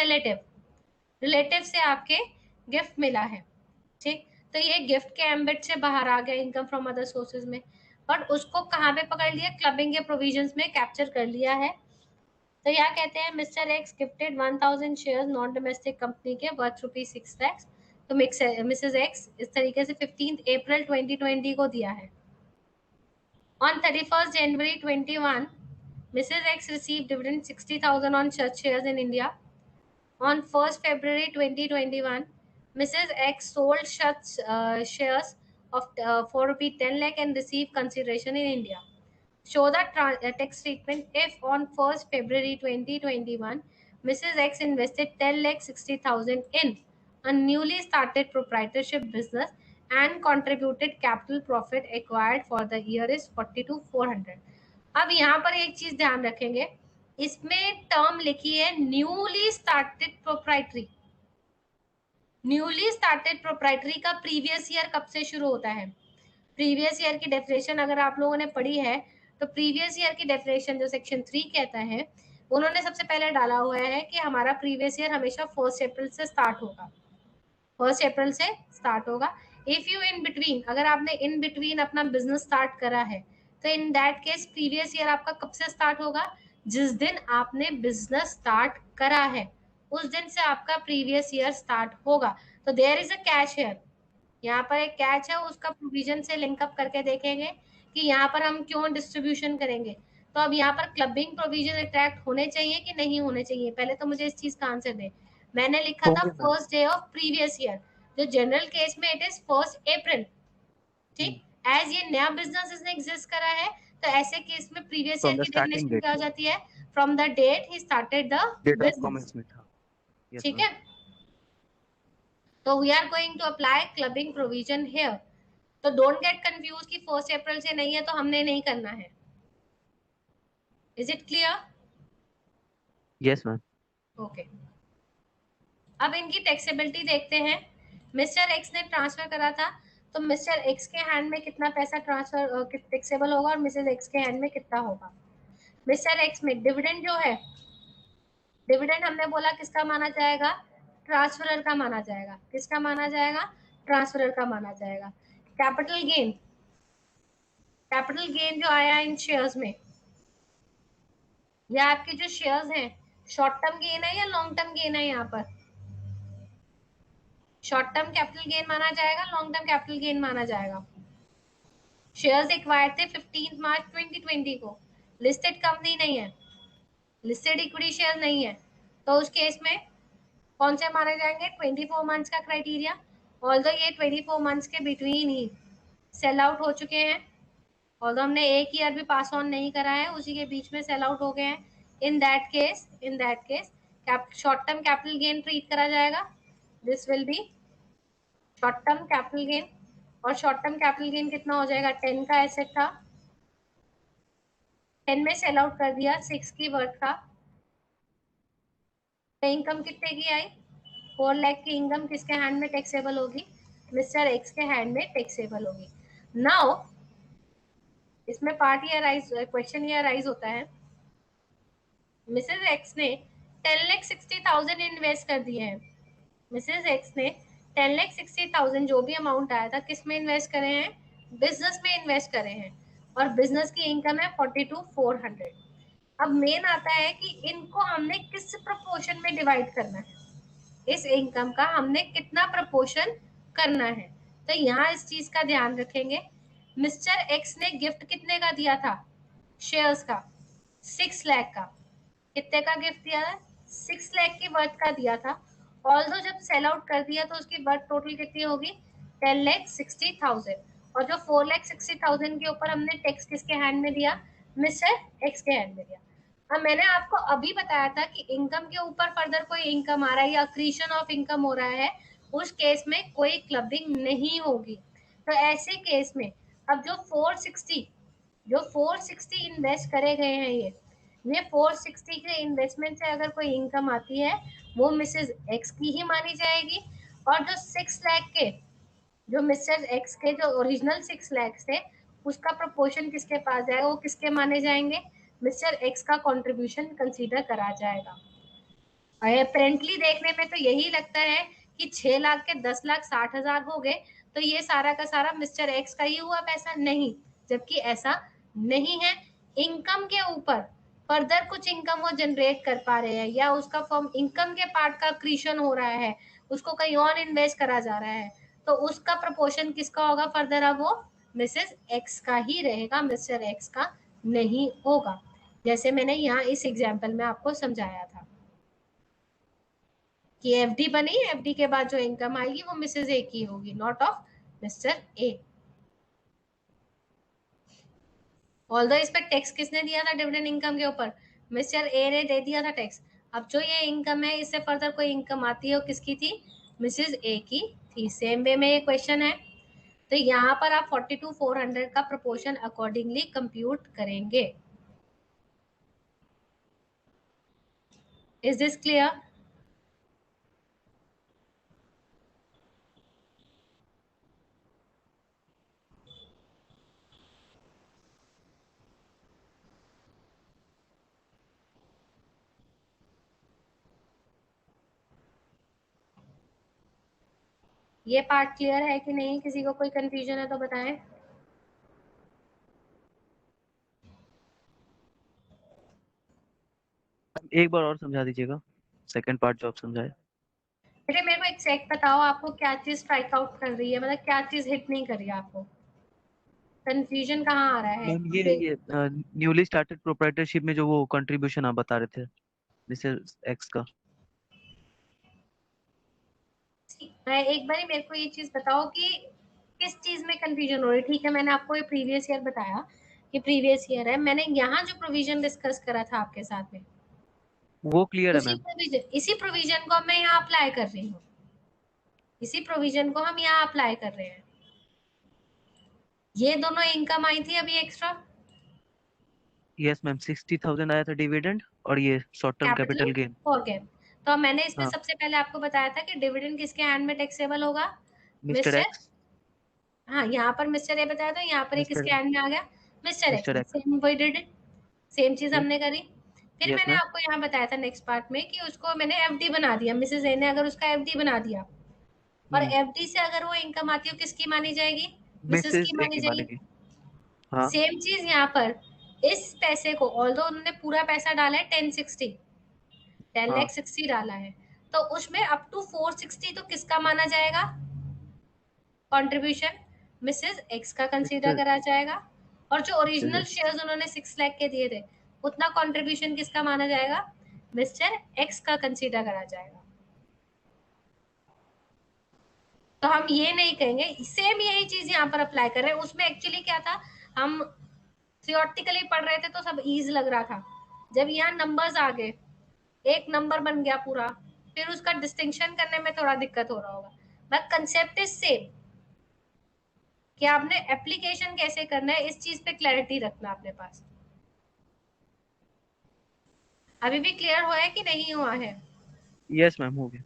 Speaker 1: relative से आपके गिफ्ट मिला है. ठीक, तो ये गिफ्ट के एम्बिट से बाहर आ गया, इनकम फ्रॉम अदर सोर्सेज में, बट उसको कहाँ पे पकड़ लिया? क्लबिंग के प्रोविजंस में कैप्चर कर लिया है. तो यहाँ कहते हैं mister x gifted 1,000 share non domestic company के वर्थ ₹6 lakhs. तो मिसेज एक्स इस तरीके से 15 अप्रैल 2020 को दिया है. On 31st January 21, Mrs. X received dividend 60,000 on such shares in India. On 1st February 2021, Mrs. X sold such shares of for ₹10 lakh and received consideration in India. Show the tax treatment if on 1st February 2021 Mrs. X invested 10,60,000 in a newly started proprietorship business and contributed capital profit acquired for the year is 42,400. अब यहाँ पर एक चीज ध्यान रखेंगे, इसमें टर्म लिखी है newly started proprietary. Newly started proprietary का प्रीवियस ईयर कब से शुरू होता है? प्रीवियस ईयर की डेफिनेशन अगर आप लोगों ने पढ़ी है तो प्रीवियस ईयर की डेफिनेशन जो सेक्शन 3 कहता है, उन्होंने सबसे पहले डाला हुआ है कि हमारा प्रीवियस ईयर हमेशा 1 अप्रैल से स्टार्ट होगा, 1 अप्रैल से स्टार्ट होगा। इफ यू इन बिटवीन, अगर आपने इन बिटवीन अपना बिजनेस स्टार्ट करा है तो in that case previous year आपका कब से स्टार्ट होगा? जिस दिन आपने बिजनेस स्टार्ट करा है उस दिन से आपका प्रीवियस ईयर स्टार्ट होगा। तो there is a catch here, यहाँ पर एक कैच है, उसका प्रोविजन से लिंकअप करके देखेंगे कि यहाँ पर हम क्यों डिस्ट्रीब्यूशन करेंगे। तो अब यहाँ पर क्लबिंग प्रोविजन अट्रैक्ट होने चाहिए कि नहीं होने चाहिए, पहले तो मुझे इस चीज का आंसर दे। मैंने लिखा था first day of previous year, जो जनरल केस में इट इज 1 अप्रैल, ठीक। एज ये नया बिजनेस इसने एग्जिस्ट करा है तो ऐसे केस में प्रीवियस ईयर की डेफिनेशन क्या हो जाती है? From the date he started the business, ठीक है। तो we are going to apply clubbing provision here. तो डोंट गेट कंफ्यूज कि 1 अप्रैल से नहीं है तो हमने नहीं करना है। Is it clear?
Speaker 3: Yes ma'am.
Speaker 1: Okay, अब इनकी टैक्सेबिलिटी देखते हैं। मिस्टर एक्स ने ट्रांसफर करा था तो मिस्टर एक्स के हैंड में कितना पैसा ट्रांसफर टैक्सेबल होगा और मिसेस एक्स के हैंड में कितना होगा? मिस्टर एक्स में डिविडेंड जो है, डिविडेंड हमने बोला किसका माना जाएगा? ट्रांसफरर का माना जाएगा। किसका माना जाएगा? ट्रांसफरर का माना जाएगा। कैपिटल गेन, कैपिटल गेन जो आया इन शेयर्स में, या आपके जो शेयर्स हैं शॉर्ट टर्म गेन है या लॉन्ग टर्म गेन है? यहाँ पर शॉर्ट टर्म कैपिटल गेन माना जाएगा, लॉन्ग टर्म कैपिटल गेन माना जाएगा। शेयर्स एक्वायर्ड थे 15 मार्च 2020 को, लिस्टेड कंपनी नहीं है, लिस्टेड इक्विटी शेयर नहीं है, तो उस केस में कौन से माने जाएंगे? 24 मंथ्स का क्राइटेरिया। ऑल्दो ये 24 मंथ्स के बिटवीन ही सेल आउट हो चुके हैं, ऑल्दो हमने एक ईयर भी पास ऑन नहीं करा है, उसी के बीच में सेल आउट हो गए हैं। इन that case short term capital gain treat करा जाएगा। This will B short term capital gain, और शॉर्ट टर्म कैपिटल गेन कितना हो जाएगा? 10 का एसेट था, 10 में सेल आउट कर दिया 6 की वर्थ का, इनकम कितने की आई? 4 लाख की इनकम किसके हैंड में टैक्सेबल होगी? मिस्टर एक्स के हैंड में टैक्सेबल होगी। नाउ इसमें पार्ट ये राइज, क्वेश्चन ये राइज होता है, मिसेस एक्स ने 10,60,000 इन्वेस्ट कर दिए हैं। मिसेस एक्स ने 10,60,000 जो भी अमाउंट आया था किस में इन्वेस्ट करे हैं? बिजनेस में इन्वेस्ट करे हैं, और बिजनेस की इनकम है 42,400। अब मेन आता है कि इनको हमने किस प्रोपोर्शन में डिवाइड करना है, इस इनकम का हमने कितना प्रोपोर्शन करना है। तो यहाँ इस चीज का ध्यान रखेंगे। मिस्टर एक्स ने गिफ्ट कितने का दिया था? शेयर्स का 6 लाख का। कितने का गिफ्ट दिया था? 6 लाख की वर्थ का दिया था। ऑल्दो जब सेल आउट कर दिया तो उसकी वर्थ टोटल कितनी होगी? 10,60,000। और जो 4,60,000 के ऊपर हमने टैक्स किसके हैंड में दिया? मिस्टर एक्स के हैंड में दिया। अब मैंने आपको अभी बताया था कि इनकम के ऊपर फर्दर कोई इनकम आ रहा है या क्रिएशन ऑफ इनकम हो रहा है, उस केस में कोई क्लबिंग नहीं होगी। तो ऐसे केस में अब जो 460 इन्वेस्ट करे गए हैं, ये 460 के इन्वेस्टमेंट से अगर कोई इनकम आती है वो मिसेस एक्स की ही मानी जाएगी। और जो 6 लाख के, जो मिस्टर एक्स के जो ओरिजिनल 6 लाख थे उसका प्रोपोर्शन किसके पास जाएगा? वो किसके माने जाएंगे? मिस्टर एक्स का कंट्रीब्यूशन कंसीडर करा जाएगा। अपेरेंटली देखने में तो यही लगता है कि 6 लाख के 10,60,000 हो गए तो ये सारा का सारा मिस्टर एक्स का ही हुआ पैसा, नहीं, जबकि ऐसा नहीं है। इनकम के ऊपर फर्दर कुछ इनकम वो जनरेट कर पा रहे हैं या उसका फॉर्म इनकम के पार्ट का क्रिएशन हो रहा है, उसको कहीं और इन्वेस्ट करा जा रहा है, तो उसका प्रपोर्शन किसका होगा फर्दर? अब वो मिसेस एक्स का ही रहेगा, मिस्टर एक्स का नहीं होगा, जैसे मैंने यहाँ इस एग्जाम्पल में आपको समझाया था कि एफडी बनी, एफडी के बाद जो इनकम आएगी वो मिसेस ए की होगी, not of mister A. Although इस पर टैक्स किसने दिया था डिविडेंड इनकम के ऊपर? मिस्टर ए ने दे दिया था टैक्स। अब जो ये इनकम है, इससे फर्दर कोई इनकम आती है, वो किसकी थी? मिसेज ए की थी। सेम वे में ये क्वेश्चन है, तो यहाँ पर आप 42,400 का प्रोपोर्शन अकॉर्डिंगली कंप्यूट करेंगे। Is this clear? ये पार्ट क्लियर है कि नहीं? किसी को कोई कंफ्यूजन है तो बताएं।
Speaker 3: एक बार और समझा दीजिएगा, सेकंड पार्ट जो आप समझाए।
Speaker 1: बेटे मेरे को एग्जैक्ट बताओ, आपको क्या चीज स्ट्राइक आउट कर रही है, मतलब क्या चीज हिट नहीं कर रही है आपको? कंफ्यूजन कहाँ आ रहा है?
Speaker 3: मैम ये न्यूली स्टार्टेड प्रोप्राइटरशिप में जो वो कंट्रीब्यूशन आप बता रहे थे मिस्टर एक्स का।
Speaker 1: मैं एक बार मेरे को ये चीज बताओ कि किस चीज में कंफ्यूजन हो रही है। ठीक है, मैंने आपको ये प्रीवियस ईयर बताया कि प्रीवियस ईयर है। मैंने यहाँ जो प्रोविजन डिस्कस करा था आपके साथ में,
Speaker 3: वो क्लियर है मैम।
Speaker 1: इसी प्रोविजन को मैं यहाँ अप्लाई कर रही हूँ। इसी प्रोविजन को हम यहाँ अप्लाई कर रहे हैं। ये दोनों इनकम आई थी अभी एक्स्ट्रा
Speaker 3: यस मैम, 60,000 आया था डिविडेंड और ये short term
Speaker 1: capital
Speaker 3: capital gain.
Speaker 1: For game. तो मैंने इसमें
Speaker 3: हाँ,
Speaker 1: सबसे पहले आपको बताया था कि डिविडेंड किसके हैंड में टैक्सेबल होगा?
Speaker 3: Mister
Speaker 1: mister,
Speaker 3: x.
Speaker 1: हाँ यहाँ पर मिस्टर ए बताया था, यहाँ पर ये
Speaker 3: मिस्टर
Speaker 1: किसके हैंड में आ गया? मिस्टर एक्स
Speaker 3: मिस्टर
Speaker 1: में।
Speaker 3: एक्स।
Speaker 1: सेम वही डिड इट, सेम चीज
Speaker 3: ओके।
Speaker 1: हमने करी। फिर
Speaker 3: यस
Speaker 1: मैंने
Speaker 3: मैम।
Speaker 1: आपको यहाँ बताया था नेक्स्ट पार्ट में कि उसको मैंने एफडी बना दिया। मिसेज ए ने अगर उसका एफडी बना दिया, और
Speaker 3: हम्म।
Speaker 1: एफडी से अगर वो इनकम आती है, किसकी मानी जाएगी? मिसेज
Speaker 3: मिसेस
Speaker 1: की
Speaker 3: ए
Speaker 1: मानी
Speaker 3: की
Speaker 1: जाएगी।
Speaker 3: मानेगी। हाँ।
Speaker 1: सेम चीज यहाँ पर, इस पैसे को ऑल्दो उन्होंने पूरा पैसा डाला है 1060, 10
Speaker 3: हाँ।
Speaker 1: लैख 60 डाला है, तो उसमें अप टू 460 तो किसका माना जाएगा कंट्रीब्यूशन? मिसेस एक्स का कंसीडर
Speaker 3: मिस्टर
Speaker 1: करा जाएगा। और जो
Speaker 3: मिसेस
Speaker 1: ओरिजिनल
Speaker 3: एक्स।
Speaker 1: शेयर्स उन्होंने 6 लाख के दिए थे, उतना कंट्रीब्यूशन किसका माना जाएगा? मिस्टर एक्स का कंसीडर करा जाएगा। तो हम ये नहीं कहेंगे, सेम यही चीज यहाँ पर अप्लाई कर रहे हैं। उसमें एक्चुअली क्या था, हम थियोरटिकली पढ़ रहे थे तो सब इज लग रहा था। जब यहाँ नंबर्स आ गए, एक नंबर बन गया पूरा, फिर उसका डिस्टिंक्शन करने में थोड़ा दिक्कत हो रहा होगा। बट कंसेप्ट इज सेम, कि आपने एप्लीकेशन कैसे करना है इस चीज पे क्लैरिटी रखना अपने पास। अभी भी क्लियर हुआ है कि नहीं हुआ है?
Speaker 3: यस मैम, हो गया।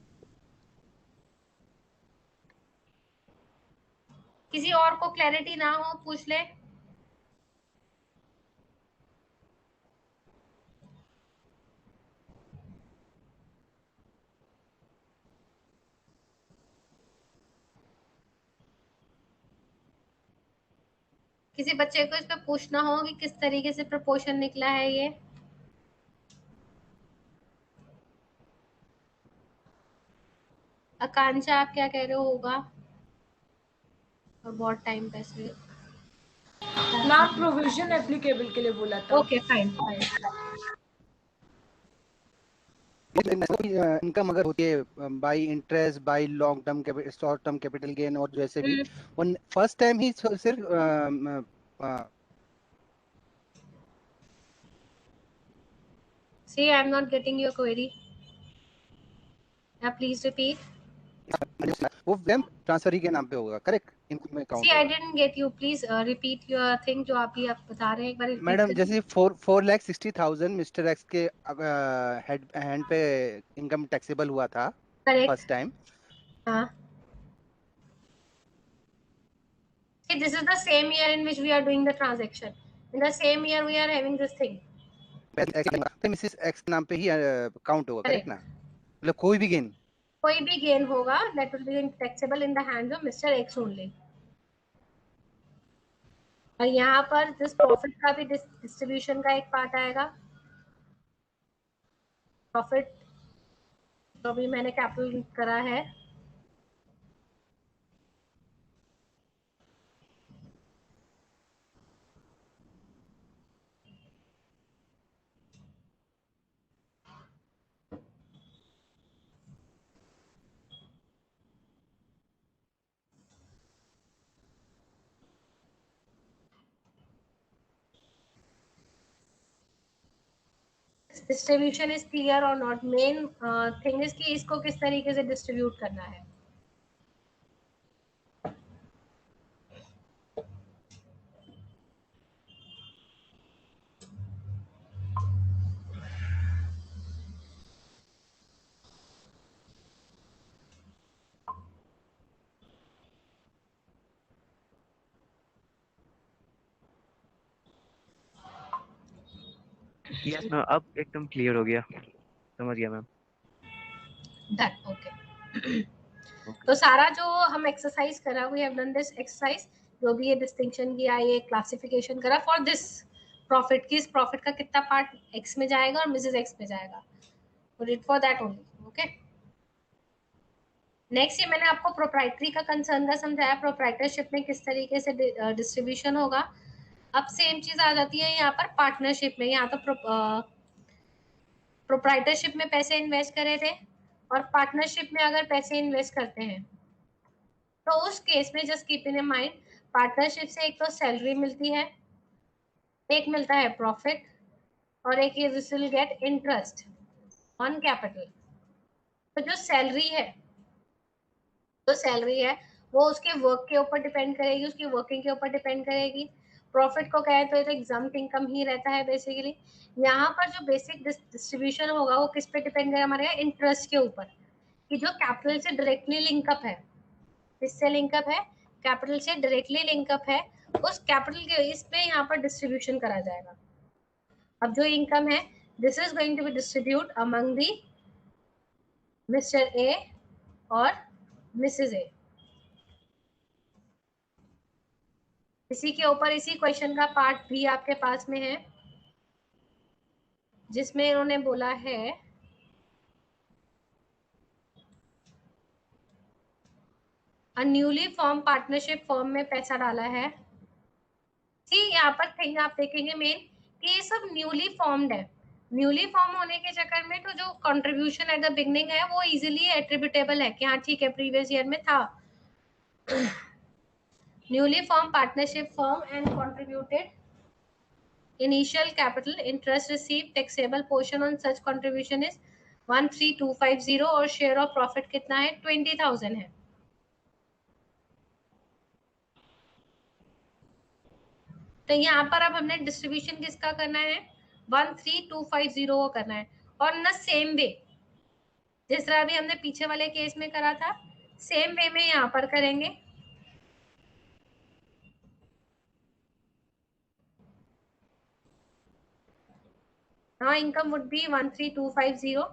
Speaker 1: किसी और को क्लैरिटी ना हो पूछ ले। किसी बच्चे को इस पे पूछना हो कि किस तरीके से प्रपोर्शन निकला है ये। आकांक्षा आप क्या कह रहे हो होगा? और बहुत टाइम पैसे।
Speaker 2: मैम प्रोविजन एप्लीकेबल के लिए बोला था।
Speaker 1: Okay fine fine.
Speaker 4: इनकम अगर होती है by interest, by long term short term capital gain और जैसे भी फर्स्ट टाइम ही सिर्फ
Speaker 1: see I am not getting your query, please repeat.
Speaker 4: वो वेम ट्रांसफर ही के नाम पे होगा, करेक्ट? इनकम में
Speaker 1: सी
Speaker 4: काउंट
Speaker 1: आई
Speaker 4: होगा।
Speaker 1: Didn't get you, please repeat your thing जो आप बता रहे हैं, एक बार रिपीट
Speaker 4: मैडम
Speaker 1: करिए।
Speaker 4: जैसे 4,60,000 मिस्टर एक्स के हेड हैंड पे इनकम टैक्सेबल हुआ था
Speaker 1: करेक्ट।
Speaker 4: First time.
Speaker 1: हाँ, see this is the same year in which we are doing the transaction, in the same year we are having this thing।
Speaker 4: तो मिसेस एक्स के नाम पे ही काउंट होगा, करेक्ट ना?
Speaker 1: करेक्ट।
Speaker 4: मतलब कोई भी गेन।
Speaker 1: कोई भी गेन होगा that will be taxable in the hands of Mr. X only। और यहाँ पर जिस प्रॉफिट का भी डिस्ट्रीब्यूशन का एक पार्ट आएगा, प्रॉफिट जो भी मैंने कैपिटल करा है, डिस्ट्रीब्यूशन इज क्लियर और नॉट. मेन थिंग इज कि इसको किस तरीके से डिस्ट्रीब्यूट करना है.
Speaker 3: यस मैम, अब एकदम क्लियर हो गया, समझ गया मैम.
Speaker 1: डन. ओके. तो सारा जो हम एक्सरसाइज करा, we have done this exercise. जो भी ये डिस्टिंक्शन किया, ये क्लासिफिकेशन करा फॉर दिस प्रॉफिट की, इस प्रॉफिट का कितना पार्ट एक्स में जाएगा और मिसेस एक्स में जाएगा. For that only. Okay. Next ये मैंने आपको प्रोप्राइटरी का कंसर्न का समझाया, प्रोप्राइटरशिप में किस तरीके से डिस्ट्रीब्यूशन होगा. अब सेम चीज आ जाती है यहाँ पर पार्टनरशिप में. यहाँ तो प्रोप्राइटरशिप में पैसे इन्वेस्ट करे थे और पार्टनरशिप में अगर पैसे इन्वेस्ट करते हैं तो उस केस में just keep in mind, partnership से एक तो सैलरी मिलती है, एक मिलता है प्रॉफिट, और एक ये will get interest on capital. तो जो सैलरी है वो उसके वर्क के ऊपर डिपेंड करेगी, उसकी वर्किंग के ऊपर डिपेंड करेगी. प्रॉफिट को कहें तो ये तो एग्जाम्प्ट इनकम ही रहता है बेसिकली. यहाँ पर जो बेसिक डिस्ट्रीब्यूशन होगा वो किस पे डिपेंड करेगा, हमारे इंटरेस्ट के ऊपर, कि जो कैपिटल से डायरेक्टली लिंकअप है, किससे लिंकअप है, कैपिटल से डायरेक्टली लिंकअप है, उस कैपिटल के इस पे यहाँ पर डिस्ट्रीब्यूशन करा जाएगा. अब जो इनकम है, this is going to be distribute among the mister A और मिसेज ए. इसी के ऊपर इसी क्वेश्चन का पार्ट भी आपके पास में है, जिसमें इन्होंने बोला है न्यूली फॉर्म पार्टनरशिप फॉर्म में पैसा डाला है. ठीक, यहाँ पर थिंग आप देखेंगे मेन कि ये सब न्यूली फॉर्म्ड है. न्यूली फॉर्म होने के चक्कर में तो जो कंट्रीब्यूशन एट द बिगनिंग है वो इजीली एट्रीब्यूटेबल है कि हाँ ठीक है प्रीवियस ईयर में था. Newly form partnership form and contributed initial capital, interest received, taxable portion on such contribution is 13250 और share of profit कितना है 20,000 है. तो यहाँ पर अब हमने डिस्ट्रीब्यूशन किसका करना है, 13250 को करना है. और न सेम वे जिस तरह भी हमने पीछे वाले केस में करा था, सेम वे में यहाँ पर करेंगे. हाँ, इनकम वुड बी 13250.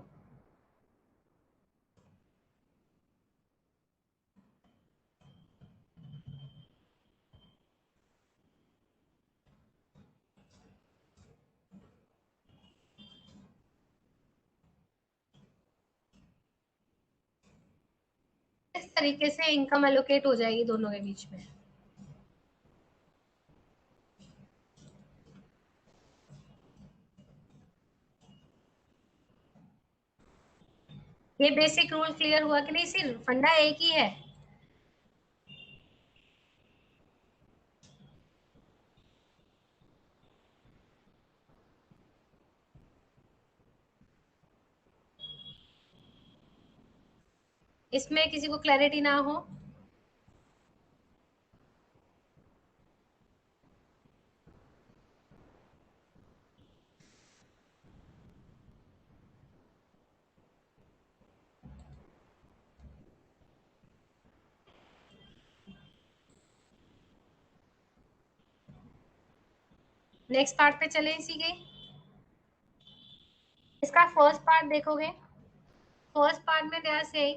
Speaker 1: इस तरीके से इनकम एलोकेट हो जाएगी दोनों के बीच में. ये बेसिक रूल क्लियर हुआ कि नहीं, सिर्फ फंडा एक ही है. इसमें किसी को क्लैरिटी ना हो, नेक्स्ट पार्ट पे चले इसी के. इसका फर्स्ट पार्ट देखोगे, फर्स्ट पार्ट में क्या से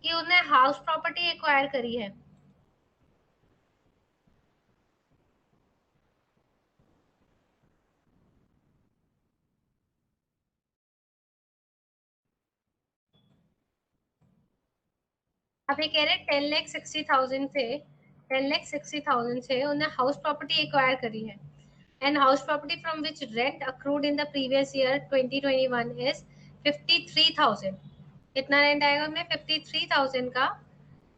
Speaker 1: कि उन्हें हाउस प्रॉपर्टी एक्वायर करी है. अब ये कह रहे 10,60,000 से 10,60,000 से उन्हें हाउस प्रॉपर्टी एक्वायर करी है. And house property from which rent accrued in the previous year 2021 is 53,000. कितना रेंट आएगा हमें, 53,000 का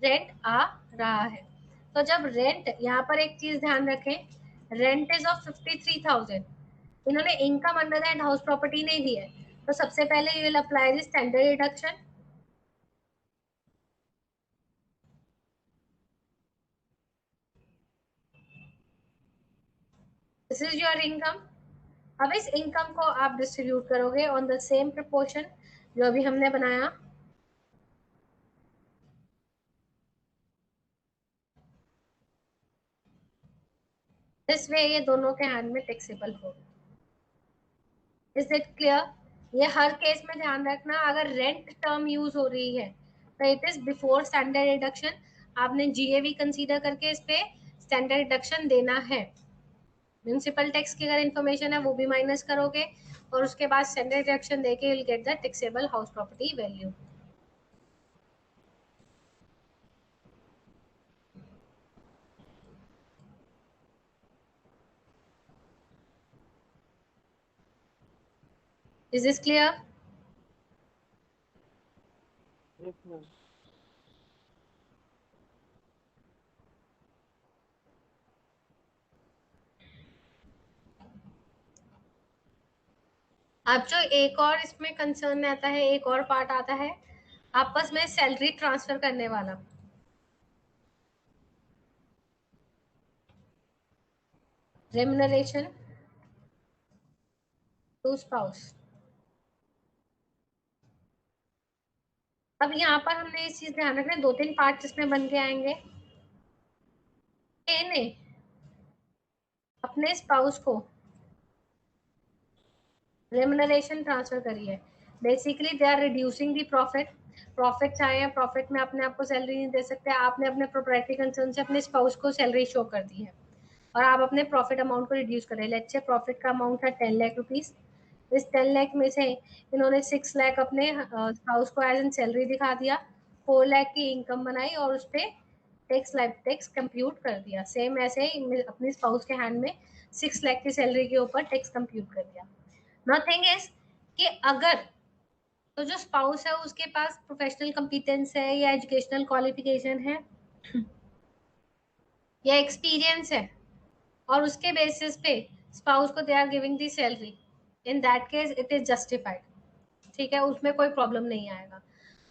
Speaker 1: रेंट आ रहा है. तो जब रेंट, यहाँ पर एक चीज ध्यान रखें, रेंट इज ऑफ 53,000 इन्होंने income under that house property नहीं दी है, तो सबसे पहले you will apply the standard deduction. This is your income. अब इस इनकम को आप डिस्ट्रीब्यूट करोगे ऑन द सेम प्रपोर्शन जो अभी हमने बनाया। इस वे ये दोनों के हैंड में टैक्सेबल होगा। Is it clear? ये हर केस में ध्यान रखना, अगर रेंट टर्म यूज हो रही है तो it is before standard deduction. आपने जीएवी कंसीडर करके इस पे स्टैंडर्ड डिडक्शन देना है। म्यूनिसिपल टैक्स की अगर इन्फॉर्मेशन है वो भी माइनस करोगे और उसके बाद स्टैंडर्ड डिडक्शन देके you will get the taxable house property value. Is this clear? अब जो एक और इसमें कंसर्न आता है, एक और पार्ट आता है आपस में सैलरी ट्रांसफर करने वाला। Remuneration to spouse. अब यहाँ पर हमने इस चीज ध्यान रखना है, दो तीन पार्ट इसमें बन के आएंगे। ए ने अपने स्पाउस को रेम्युनरेशन ट्रांसफर करी है। Basically they are reducing the profit. Profit चाहे प्रॉफिट में अपने आप को सैलरी नहीं दे सकते, आपने अपने प्रोप्राइटरी कंसर्न से अपने स्पाउस को सैलरी शो कर दी है और आप अपने प्रॉफिट अमाउंट को रिड्यूस कर रहे हैं। लेट्स से प्रॉफिट का अमाउंट है 10 लाख रुपीज। इस 10 लाख में से इन्होंने 6 लाख अपने स्पाउस को एज एन सैलरी दिखा दिया, 4 लाख की इनकम बनाई और उस पर टैक्स लाइफ टैक्स कंप्यूट कर दिया। सेम ऐसे ही अपने स्पाउस के हैंड में 6 लाख की सैलरी के ऊपर टैक्स कंप्यूट कर दिया। नथिंग इज कि अगर तो जो स्पाउस है उसके पास प्रोफेशनल कंपिटेंस है या एजुकेशनल क्वालिफिकेशन है या एक्सपीरियंस है और उसके बेसिस पे स्पाउस को they are giving the salary, in that case it is justified. ठीक है, उसमें कोई प्रॉब्लम नहीं आएगा।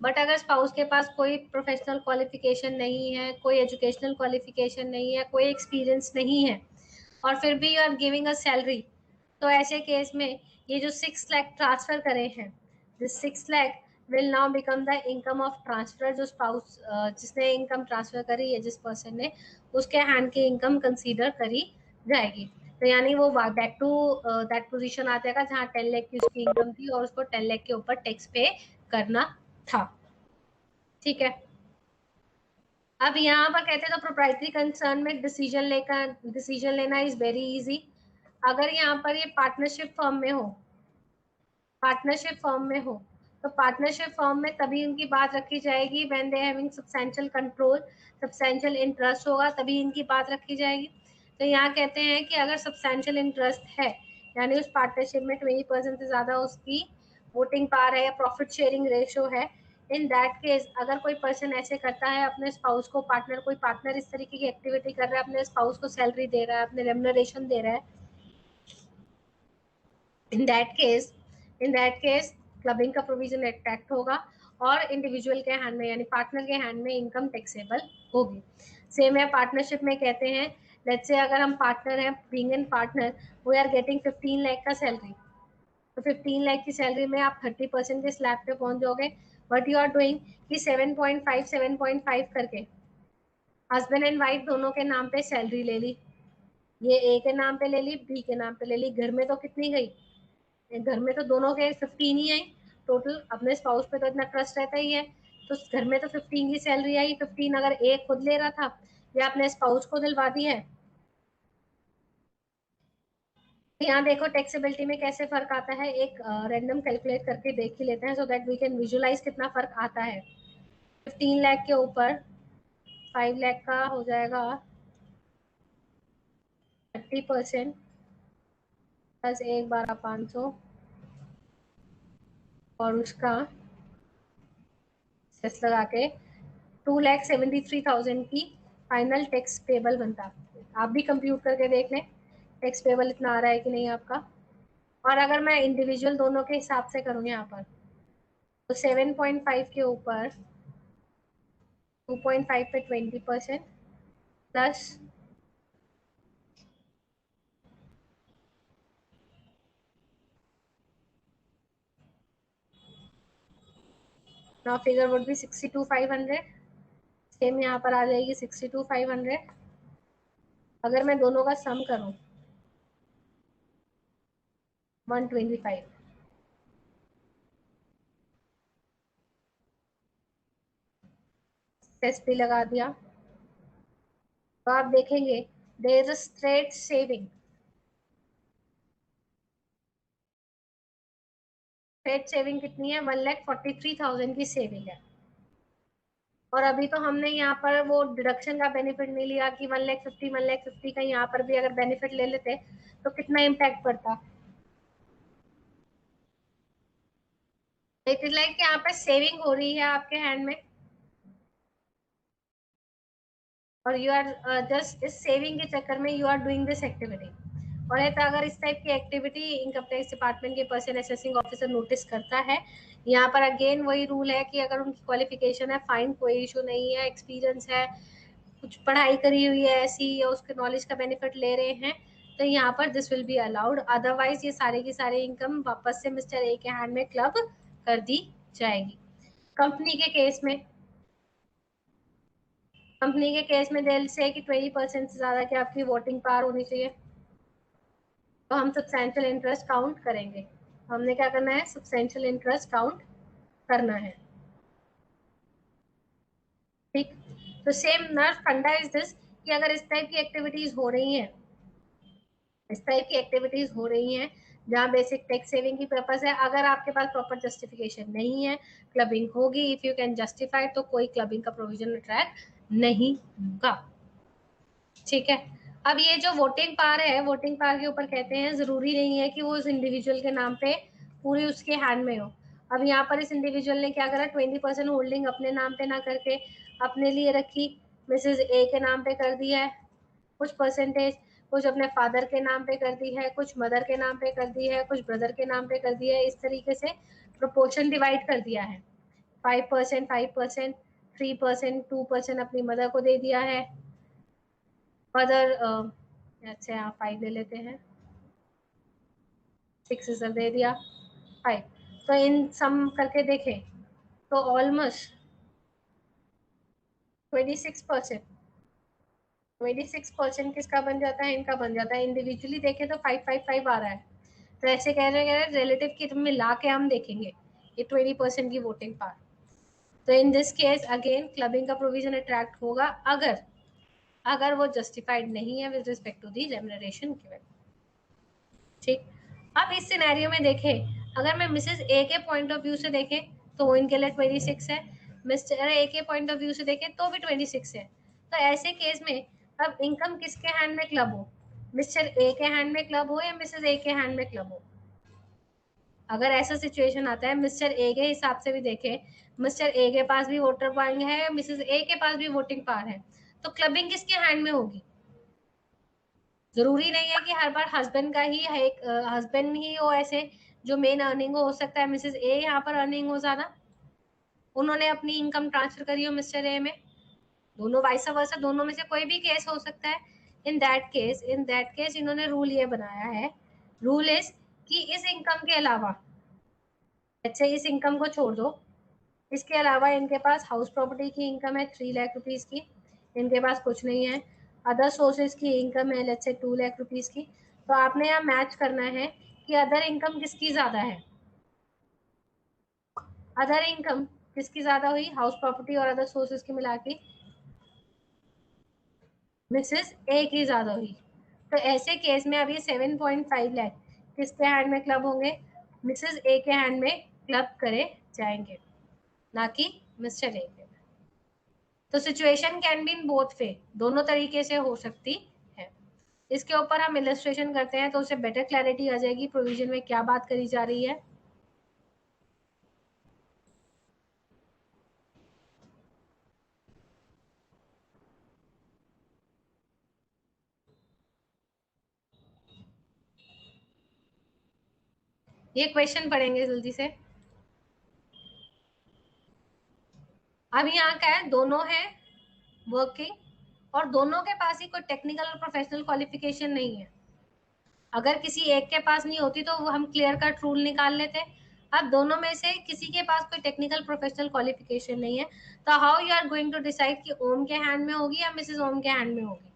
Speaker 1: बट अगर स्पाउस के पास कोई प्रोफेशनल क्वालिफिकेशन नहीं है, कोई एजुकेशनल क्वालिफिकेशन नहीं है, कोई एक्सपीरियंस नहीं है और फिर भी you are giving a salary, तो ऐसे केस में ये जो 6 लाख ट्रांसफर करे हैं, this 6 lakh will now become the income of transfer. जो स्पाउस जिसने इनकम ट्रांसफर करी है, जिस पर्सन ने, उसके हैंड की इनकम कंसीडर करी जाएगी। तो यानी वो बैक टू दैट पोजीशन आ जाएगा जहाँ 10 लाख की उसकी इनकम थी और उसको 10 लाख के ऊपर टैक्स पे करना था। ठीक है, अब यहाँ पर कहते हैं तो प्रोप्राइटरी कंसर्न में डिसीजन लेना इज वेरी इजी। अगर यहाँ पर ये पार्टनरशिप फर्म में हो, पार्टनरशिप फर्म में हो तो पार्टनरशिप फर्म में तभी इनकी बात रखी जाएगी when they having substantial control, substantial interest होगा तभी इनकी बात रखी जाएगी। तो यहाँ कहते हैं कि अगर सब्सटेंशियल इंटरेस्ट है यानी उस पार्टनरशिप में 20% से ज्यादा उसकी वोटिंग पावर है या प्रॉफिट शेयरिंग रेशियो है, इन दैट केस अगर कोई पर्सन ऐसे करता है अपने स्पाउस को, पार्टनर कोई पार्टनर इस तरीके की एक्टिविटी कर रहा है, अपने स्पाउस को सैलरी दे रहा है, अपने रेम्युनरेशन दे रहा है, इन दैट केस क्लबिंग का प्रोविजन अट्रैक्ट होगा और इंडिविजुअल के हैंड में यानी पार्टनर के हैंड में इनकम टैक्सेबल होगी। सेम है पार्टनरशिप में, कहते हैं लेट्स से अगर हम पार्टनर हैं, being an partner we are getting 15 lakh का सैलरी, तो 15 लाख की सैलरी में आप 30% के स्लैब पे पहुंच जाओगे। बट यू आर डूइंग कि 7.5 करके हस्बैंड एंड वाइफ दोनों के नाम पे सैलरी ले ली, ये ए के नाम पे ले ली, बी के नाम पे ले ली, घर में तो कितनी गई, घर में तो दोनों के 15 ही आई टोटल। अपने स्पाउस पे तो इतना ट्रस्ट रहता ही है, तो घर में तो 15 की सैलरी आई। 15 अगर एक खुद ले रहा था या अपने स्पाउस को दिलवा दी है। यहाँ देखो टैक्सेबिलिटी में कैसे फर्क आता है, एक रैंडम कैलकुलेट करके देख ही लेते हैं so that we can visualise कितना फर्क आता है। 15 लाख के ऊपर 5 लाख का हो जाएगा 30% प्लस 1,12,500 और उसका सेस लगा के 2,73,000 की फाइनल टैक्स पेबल बनता है। आप भी कंप्यूट करके देख लें टैक्स पेबल इतना आ रहा है कि नहीं आपका। और अगर मैं इंडिविजुअल दोनों के हिसाब से करूँ यहाँ पर, तो 7.5 के ऊपर 2.5 पे 20% plus 9 figure would be 62,500। Same यहाँ पर आ जाएगी 62,500। अगर मैं दोनों का सम करूँ 125, टेस्ट भी लगा दिया, तो आप देखेंगे there is a straight saving. Straight saving कितनी है? 1,43,000 की सेविंग है। और अभी तो हमने यहाँ पर वो डिडक्शन का बेनिफिट नहीं लिया कि 1,50,000 का यहाँ पर भी अगर बेनिफिट ले लेते तो कितना इम्पैक्ट पड़ता। इट इज लाइक यहाँ पे सेविंग हो रही है आपके हैंड में, और यू आर जस्ट इस सेविंग के चक्कर में you are doing this activity. और है तो अगर इस टाइप की एक्टिविटी इनकम टैक्स डिपार्टमेंट के पर्सन असेसिंग ऑफिसर नोटिस करता है, यहाँ पर अगेन वही रूल है कि अगर उनकी क्वालिफिकेशन है फाइन, कोई इशू नहीं है, एक्सपीरियंस है, कुछ पढ़ाई करी हुई है ऐसी, या उसके नॉलेज का बेनिफिट ले रहे हैं, तो यहाँ पर this will be allowed. Otherwise ये सारे की सारे इनकम वापस से मिस्टर ए के हैंड में क्लब कर दी जाएगी। कंपनी के केस में, कंपनी के केस में दिल से कि 20% से ज्यादा की आपकी वोटिंग पावर होनी चाहिए, तो हम सब्सटेंशियल इंटरेस्ट काउंट करेंगे। हमने क्या करना है? सब्सटेंशियल इंटरेस्ट काउंट करना है। ठीक, तो सेम नर्व फंडा इज दिस कि अगर इस टाइप की एक्टिविटीज हो रही हैं, इस टाइप की एक्टिविटीज हो रही हैं जहाँ बेसिक टैक्स सेविंग की पर्पस है, अगर आपके पास प्रॉपर जस्टिफिकेशन नहीं है, क्लबिंग होगी इफ यू कैन जस्टिफाई, तो कोई क्लबिंग का प्रोविजन अट्रैक्ट नहीं होगा। ठीक है, अब ये जो वोटिंग पावर है, वोटिंग पावर के ऊपर कहते हैं जरूरी नहीं है कि वो उस इंडिविजुअल के नाम पे पूरी उसके हैंड में हो। अब यहाँ पर इस इंडिविजुअल ने क्या करा? 20% होल्डिंग अपने नाम पे ना करके अपने लिए रखी, मिसेज ए के नाम पे कर दिया है कुछ परसेंटेज, कुछ अपने फादर के नाम पे कर दी है, कुछ मदर के नाम पे कर दी है, कुछ ब्रदर के नाम पे कर दिया है। इस तरीके से प्रोपोर्शन डिवाइड कर दिया है। 5%, 5%, 3%, 2% अपनी मदर को दे दिया है। मदर अच्छा यहाँ 5 ले लेते हैं, 6 इधर दे दिया, 5। तो इन सम करके देखें तो ऑलमोस्ट 26%, 26% किसका बन जाता है? इनका बन जाता है। इंडिविजुअली देखें तो 555 आ रहा है, तो ऐसे कह रहे हैं रिलेटिव की मिला के हम देखेंगे ये 20% की वोटिंग पावर। तो in this case again clubbing का प्रोविजन अट्रैक्ट होगा अगर अगर वो जस्टिफाइड नहीं है with respect to the remuneration given. ठीक, अब इस सिनेरियो में देखें, अगर मैं मिसेस ए के पॉइंट ऑफ व्यू से देखें तो इनके लिए 26 है, मिस्टर ए के पॉइंट ऑफ व्यू से देखें तो भी 26 है। तो ऐसे केस में अब इनकम किसके हैंड में क्लब हो? मिस्टर ए के हैंड में क्लब हो या मिसेस ए के हैंड में क्लब हो? अगर ऐसा सिचुएशन आता है, मिस्टर ए के हिसाब से भी देखें, मिस्टर ए के पास भी वोटर पावर है, मिसेस ए के पास भी वोटिंग पावर है, तो क्लबिंग किसके हैंड में होगी? जरूरी नहीं है कि हर बार हस्बैंड का ही है, हस्बैंड ही हो ऐसे जो मेन अर्निंग हो सकता है मिसेस ए यहाँ पर अर्निंग हो ज्यादा, उन्होंने अपनी इनकम ट्रांसफर करी हो मिस्टर ए में, दोनों वाइस वर्सा, दोनों में से कोई भी केस हो सकता है। इन दैट केस इन्होंने रूल ये बनाया है, रूल इज कि इस इनकम के अलावा, अच्छा इस इनकम को छोड़ दो, इसके अलावा इनके पास हाउस प्रॉपर्टी की इनकम है 3 लाख रुपीज की, इनके पास कुछ नहीं है, अदर सोर्सेज की इनकम है लेट्स से 2 लाख रुपीज की, तो आपने यहाँ मैच करना है कि अदर इनकम किसकी ज्यादा है। अदर इनकम किसकी ज्यादा हुई? हाउस प्रॉपर्टी और अदर सोर्सेज की मिला के मिसेस ए की ज्यादा हुई। तो ऐसे केस में अब ये 7.5 लाख किसके हैंड में क्लब होंगे? मिसेस ए के हैंड में क्लब करे जाएंगे, ना कि मिस्टर ए के। तो situation can be in both way, दोनों तरीके से हो सकती है। इसके ऊपर हम इलस्ट्रेशन करते हैं तो उसे बेटर क्लैरिटी आ जाएगी प्रोविजन में क्या बात करी जा रही है। ये क्वेश्चन पढ़ेंगे जल्दी से। अब यहाँ क्या है, दोनों है वर्किंग और दोनों के पास ही कोई टेक्निकल और प्रोफेशनल क्वालिफिकेशन नहीं है। अगर किसी एक के पास नहीं होती तो हम क्लियर कट रूल निकाल लेते। अब दोनों में से किसी के पास कोई टेक्निकल प्रोफेशनल क्वालिफिकेशन नहीं है, तो how you are going to decide कि ओम के हैंड में होगी या मिसेस ओम के हैंड में होगी?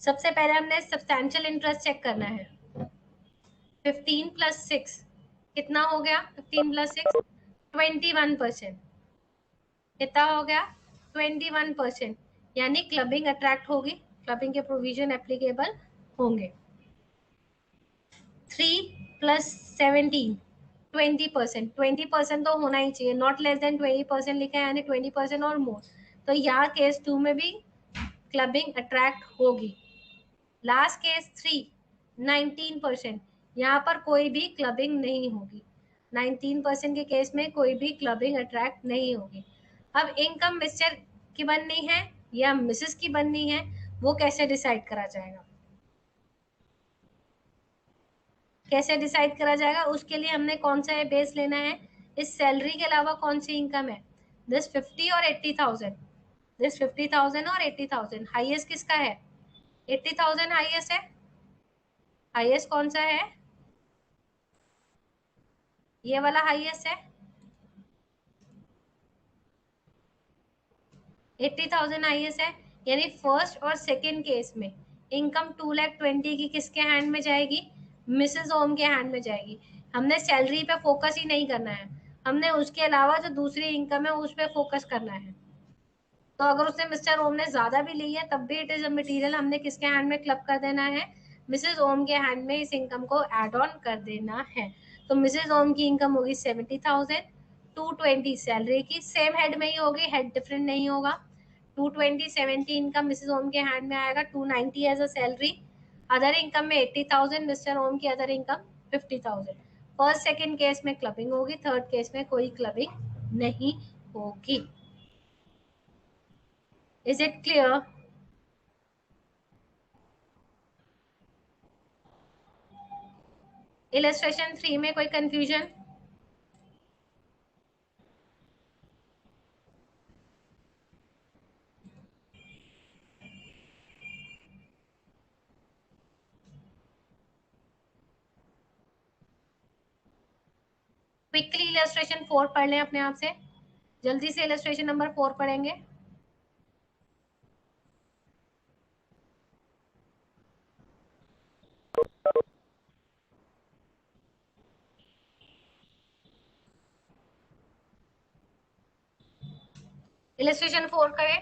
Speaker 1: सबसे पहले हमने सब्सटैंशियल इंटरेस्ट चेक करना है। 15 प्लस 6 कितना हो गया? 15 प्लस 6 21%। कितना हो गया? 21%। यानी क्लबिंग अट्रैक्ट होगी, क्लबिंग के प्रोविजन एप्लीकेबल होंगे। 3 प्लस 17 20%। 20% तो होना ही चाहिए, नॉट लेस देन 20% लिखा है, यानी 20% और मोर। तो यहाँ केस 2 में भी क्लबिंग अट्रैक्ट होगी। लास्ट केस 3 19%, यहाँ पर कोई भी क्लबिंग नहीं होगी। 19% के केस में कोई भी क्लबिंग अट्रैक्ट नहीं होगी। अब इनकम मिस्टर की बननी है या मिसेस की बननी है, वो कैसे डिसाइड करा जाएगा? कैसे डिसाइड करा जाएगा? उसके लिए हमने कौन सा बेस लेना है? इस सैलरी के अलावा कौन सी इनकम है? दिस 50 और 80,000, दिस 50,000 और 80,000। हाईएस्ट किसका है? 80,000 हाईएस्ट है। हाईएस्ट कौन सा है? ये वाला हाईएस्ट है। 80,000 हाईएस्ट है, यानी फर्स्ट और सेकंड केस में इनकम 2,20,000 की किसके हैंड में जाएगी? मिसेस ओम के हैंड में जाएगी। हमने सैलरी पे फोकस ही नहीं करना है, हमने उसके अलावा जो दूसरी इनकम है उस पर फोकस करना है। तो अगर उसने मिस्टर ओम ने ज्यादा भी ली है तब भी इट इज अ मटेरियल, हमने किसके हैंड में क्लब कर देना है? मिसेस ओम के हैंड में इस इनकम को एड ऑन कर देना है। तो मिसेस ओम की इनकम होगी 70,000, 220 सैलरी की, सेम हेड में ही होगी, हेड डिफरेंट नहीं होगा। 220 70 इनकम मिसेस ओम के हैंड में आएगा, 290 as a salary. Other income में 80,000, मिस्टर ओम की other income 50,000। First second case में क्लबिंग होगी, थर्ड केस में कोई क्लबिंग नहीं होगी। Is it clear? Illustration 3 में कोई confusion? Quickly illustration 4 पढ़ लें अपने आप से, जल्दी से illustration नंबर 4 पढ़ेंगे। illustration 4 करें।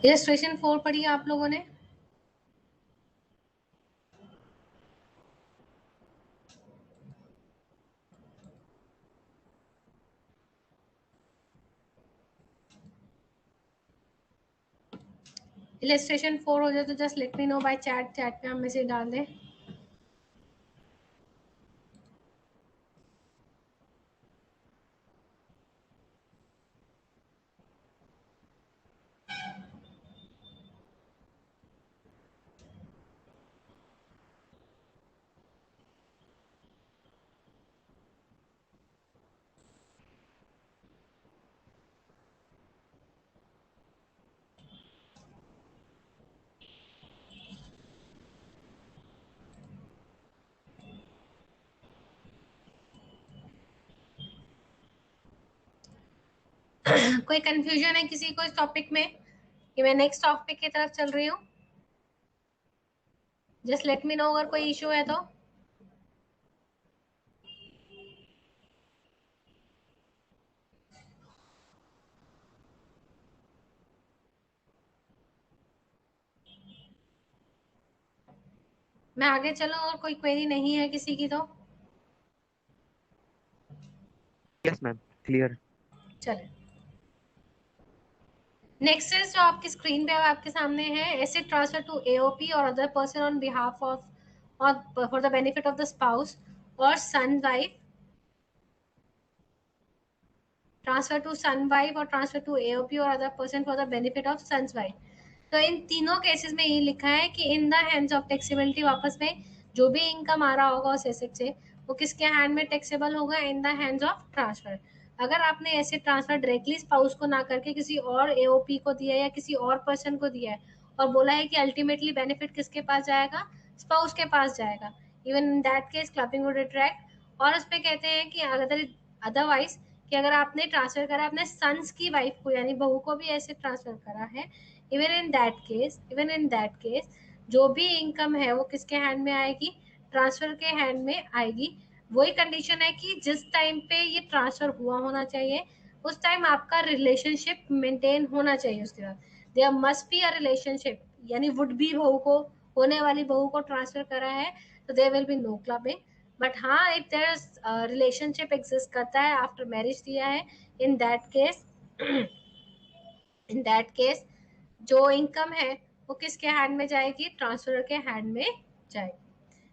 Speaker 1: इलस्ट्रेशन 4 पढ़ी आप लोगों ने? इलस्ट्रेशन 4 हो जाए तो just let me know by chat पे हम मैसेज डाल दें। कोई कंफ्यूजन है किसी को इस टॉपिक में कि मैं नेक्स्ट टॉपिक की तरफ चल रही हूँ? जस्ट लेट मी नो अगर कोई इशू है तो। मैं आगे चलूं और कोई क्वेरी नहीं है किसी की तो?
Speaker 3: Yes ma'am, clear.
Speaker 1: चले नेक्स्ट इज जो आपकी स्क्रीन पे आपके सामने है, एसेट ट्रांसफर टू एओपी और other person on behalf of और for the benefit of the spouse और son wife, transfer to son wife और ट्रांसफर टू एओपी और other person for the benefit of son's wife. तो इन तीनों केसेस में ये लिखा है कि in the hands of taxability, वापस में जो भी इनकम आ रहा होगा उस एसेट से वो किसके हैंड में टैक्सेबल होगा? इन द हैंड्स ऑफ ट्रांसफर। अगर आपने एसेट ट्रांसफर डायरेक्टली स्पाउस को ना करके किसी और एओपी को दिया या किसी और पर्सन को दिया है और बोला है कि अल्टीमेटली बेनिफिट किसके पास जाएगा? स्पाउस के पास जाएगा। Even in that case clubbing would retract. और उसमें कहते हैं कि अगर अदरवाइज कि अगर आपने ट्रांसफर करा अपने सन्स की वाइफ को यानी बहू को भी ऐसे ट्रांसफर करा है, इवन इन दैट केस जो भी इनकम है वो किसके हैंड में आएगी? ट्रांसफर के हैंड में आएगी। वही कंडीशन है कि जिस टाइम पे ये ट्रांसफर हुआ होना चाहिए उस टाइम आपका रिलेशनशिप मेंटेन होना चाहिए। उसके बाद there must be a relationship, यानी वुड बी बहू को, होने वाली बहू को ट्रांसफर करा है तो there will be no clubbing. But हाँ, इफ देयर रिलेशनशिप एग्जिस्ट करता है आफ्टर मैरिज दिया है, इन दैट केस जो इनकम है वो किसके हैंड में जाएगी? ट्रांसफर के हैंड में जाएगी।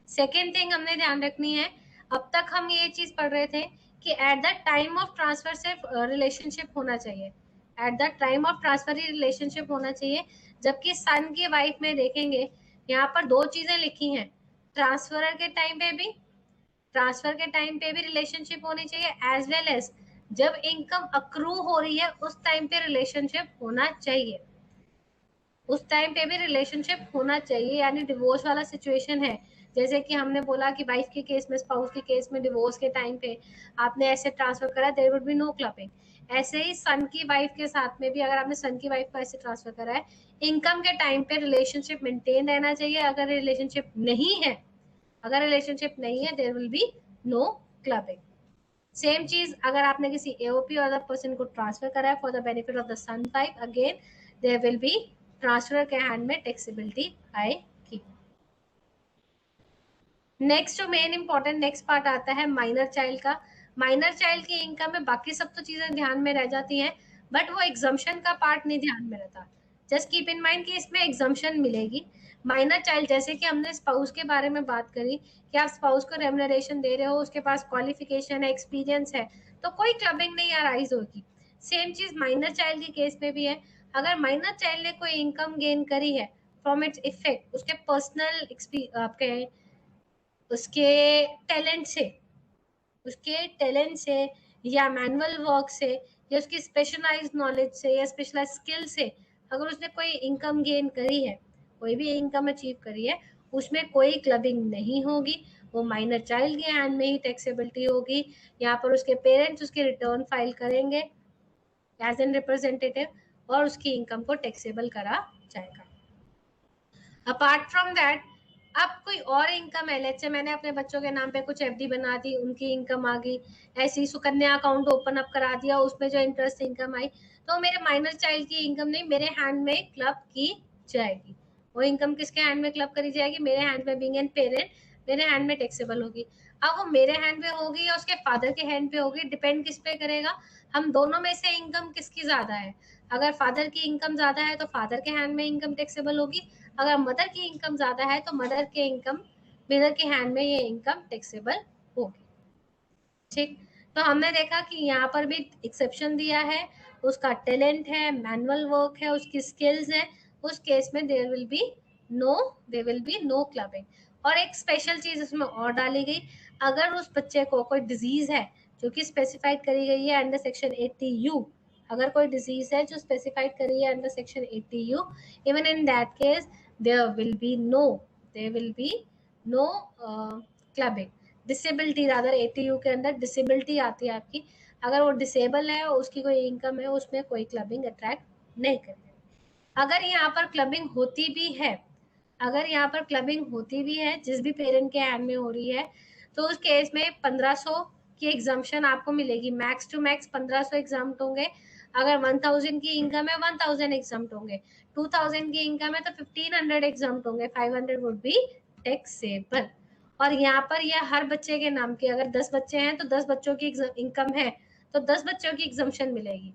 Speaker 1: सेकेंड थिंग हमने ध्यान रखनी है, अब तक हम ये चीज पढ़ रहे थे कि at the time of transfer से रिलेशनशिप होना चाहिए, at the time of transfer he relationship होना चाहिए। जबकि सन की वाइफ में देखेंगे यहाँ पर दो चीजें लिखी हैं, ट्रांसफर के टाइम पे भी रिलेशनशिप होनी चाहिए एज वेल एज जब इनकम अक्रू हो रही है उस टाइम पे रिलेशनशिप होना चाहिए, उस टाइम पे भी रिलेशनशिप होना चाहिए। यानी डिवोर्स वाला सिचुएशन है, जैसे कि हमने बोला कि वाइफ के केस में, स्पाउस के केस में डिवोर्स के टाइम पे आपने ऐसे ट्रांसफर करा, there would be no clubbing. ऐसे ही सन की वाइफ के साथ में भी अगर आपने सन की वाइफ को ऐसे ट्रांसफर करा है, इनकम के टाइम पे रिलेशनशिप मेंटेन रहना चाहिए। अगर रिलेशनशिप नहीं है there will be no clubbing. Same चीज अगर आपने किसी एओपी और अदर पर्सन को ट्रांसफर करा है for the benefit of the son wife, again there will be transfer के हैंड में टैक्सेबिलिटी आएगी। नेक्स्ट जो मेन इंपॉर्टेंट नेक्स्ट पार्ट आता है माइनर चाइल्ड का। माइनर चाइल्ड की इनकम में बाकी सब तो चीजें ध्यान में रह जाती हैं, बट वो एग्जम्पशन का पार्ट नहीं ध्यान में रहता। जस्ट कीप इन माइंड कि इसमें एग्जम्पशन मिलेगी। माइनर चाइल्ड, जैसे कि हमने स्पाउस के बारे में बात करी कि आप स्पाउस को रेम्युनरेशन दे रहे हो, उसके पास क्वालिफिकेशन है, एक्सपीरियंस है, तो कोई क्लबिंग नहीं अराइज होगी। सेम चीज माइनर चाइल्ड के केस में भी है। अगर माइनर चाइल्ड ने कोई इनकम गेन करी है फ्रॉम इट्स इफेक्ट, उसके पर्सनल आपके उसके टैलेंट से या मैनुअल वर्क से या उसकी स्पेशलाइज नॉलेज से या स्पेशलाइज स्किल से, अगर उसने कोई इनकम गेन करी है, कोई भी इनकम अचीव करी है, उसमें कोई क्लबिंग नहीं होगी। वो माइनर चाइल्ड के हैंड में ही टैक्सेबिलिटी होगी। यहाँ पर उसके पेरेंट्स उसके रिटर्न फाइल करेंगे एज एन रिप्रेजेंटेटिव और उसकी इनकम को टैक्सेबल करा जाएगा। अपार्ट फ्रॉम दैट अब कोई और इनकम है, लेट्स से मैंने अपने बच्चों के नाम पे कुछ एफडी बना दी, उनकी इनकम आ गई, ऐसी सुकन्या अकाउंट ओपन अप करा दिया, उसमें जो इंटरेस्ट इनकम आई, तो मेरे माइनर चाइल्ड की इनकम नहीं, मेरे हैंड में क्लब की जाएगी। वो इनकम किसके हैंड में क्लब करी जाएगी? मेरे हैंड में, बीइंग एन पेरेंट मेरे हैंड में टैक्सेबल होगी। अब वो मेरे हैंड में होगी या उसके फादर के हैंड पे होगी, डिपेंड किस पे करेगा, हम दोनों में से इनकम किसकी ज्यादा है। अगर फादर की इनकम ज्यादा है तो फादर के हैंड में इनकम टैक्सेबल होगी, अगर मदर की इनकम ज्यादा है तो मदर के हैंड में ये इनकम टैक्सेबल होगी। ठीक, तो हमने देखा कि यहाँ पर भी एक्सेप्शन दिया है, उसका टैलेंट है, मैनुअल वर्क है, उसकी स्किल्स है, उस केस में there will be no clubbing. और एक स्पेशल चीज इसमें और डाली गई, अगर उस बच्चे को कोई डिजीज है जो कि स्पेसिफाइड करी गई है अंडर सेक्शन 80U, अगर कोई डिजीज है जो स्पेसिफाइड करी है under section 80U, even in that case there will be no clubbing. Disability rather 80U के अंदर डिसेबिलिटी आती है आपकी, अगर वो डिसेबल है और उसकी कोई इनकम है, उसमें कोई क्लबिंग अट्रैक्ट नहीं करेगी। अगर यहाँ पर क्लबिंग होती भी है, जिस भी पेरेंट के हैंड में हो रही है, तो उस केस में 1500 की एग्जाम्पशन आपको मिलेगी, मैक्स टू मैक्स 1500 एग्जाम्प्ट होंगे। अगर 1000 की इनकम है 1000 एग्जाम्प्ट होंगे, 2000 की इनकम है तो 1500 एग्जाम्प्ट होंगे, 500 वुड बी टैक्सेबल। और यहाँ पर यह हर बच्चे के नाम की, अगर 10 बच्चे हैं तो 10 बच्चों की इनकम है तो 10 बच्चों की एग्जाम्पशन मिलेगी।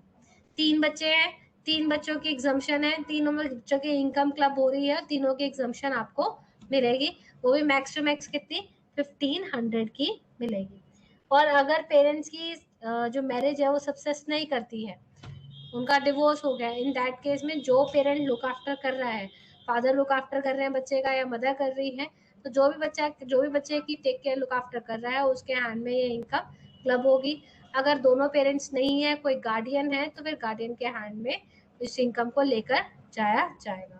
Speaker 1: 3 बच्चे हैं, 3 बच्चों की एग्जाम्पशन है, तीनों बच्चों की इनकम क्लब हो रही है, तीनों की एग्जाम्पशन आपको मिलेगी, वो भी मैक्स टू मैक्स कितनी, 1500 की मिलेगी। और अगर पेरेंट्स की जो मैरिज है वो सक्सेस नहीं करती है, उनका डिवोर्स हो गया, इन दैट केस में जो पेरेंट लुक आफ्टर कर रहा है, फादर लुक आफ्टर कर रहे हैं बच्चे का या मदर कर रही है, तो जो भी बच्चे की टेक केयर लुक आफ्टर कर रहा है उसके हैंड में ये इनकम क्लब होगी। अगर दोनों पेरेंट्स नहीं है, कोई गार्डियन है, तो फिर गार्डियन के हैंड में इस इनकम को लेकर जाया जाएगा।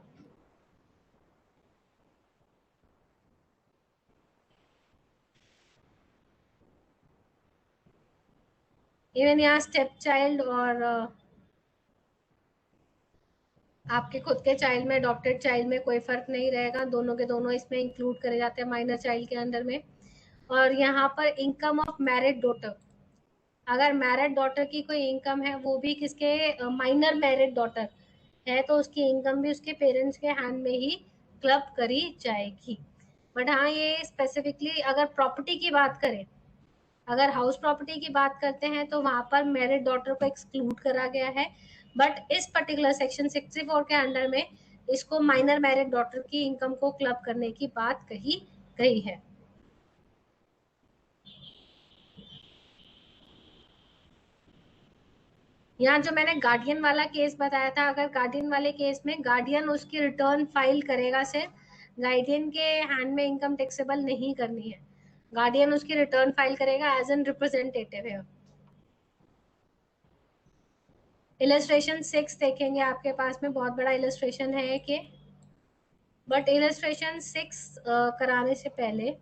Speaker 1: इवन यहाँ स्टेप चाइल्ड और आपके खुद के चाइल्ड में, अडॉप्टेड चाइल्ड में कोई फर्क नहीं रहेगा, दोनों के दोनों इसमें इंक्लूड करे जाते हैं माइनर चाइल्ड के अंदर में। और यहाँ पर इनकम ऑफ मैरिड डॉटर, अगर मैरिड डॉटर की कोई इनकम है, वो भी किसके, माइनर मैरिड डॉटर है, तो उसकी इनकम भी उसके पेरेंट्स के हैंड में ही क्लब करी जाएगी। बट हाँ, ये स्पेसिफिकली अगर प्रॉपर्टी की बात करें, अगर हाउस प्रॉपर्टी की बात करते हैं तो वहां पर मैरिड डॉटर को एक्सक्लूड करा गया है, बट इस पर्टिकुलर सेक्शन 64 के अंडर में इसको माइनर मैरिड डॉटर की इनकम को क्लब करने की बात कही गई है। यहाँ जो मैंने गार्डियन वाला केस बताया था, अगर गार्डियन वाले केस में गार्डियन उसकी रिटर्न फाइल करेगा, सिर्फ गार्डियन के हैंड में इनकम टैक्सेबल नहीं करनी है, गार्डियन उसकी रिटर्न फाइल करेगा एज एन रिप्रेजेंटेटिव है। इलस्ट्रेशन 6 देखेंगे, आपके पास में बहुत बड़ा इलस्ट्रेशन है कि, बट इलस्ट्रेशन 6 कराने से पहले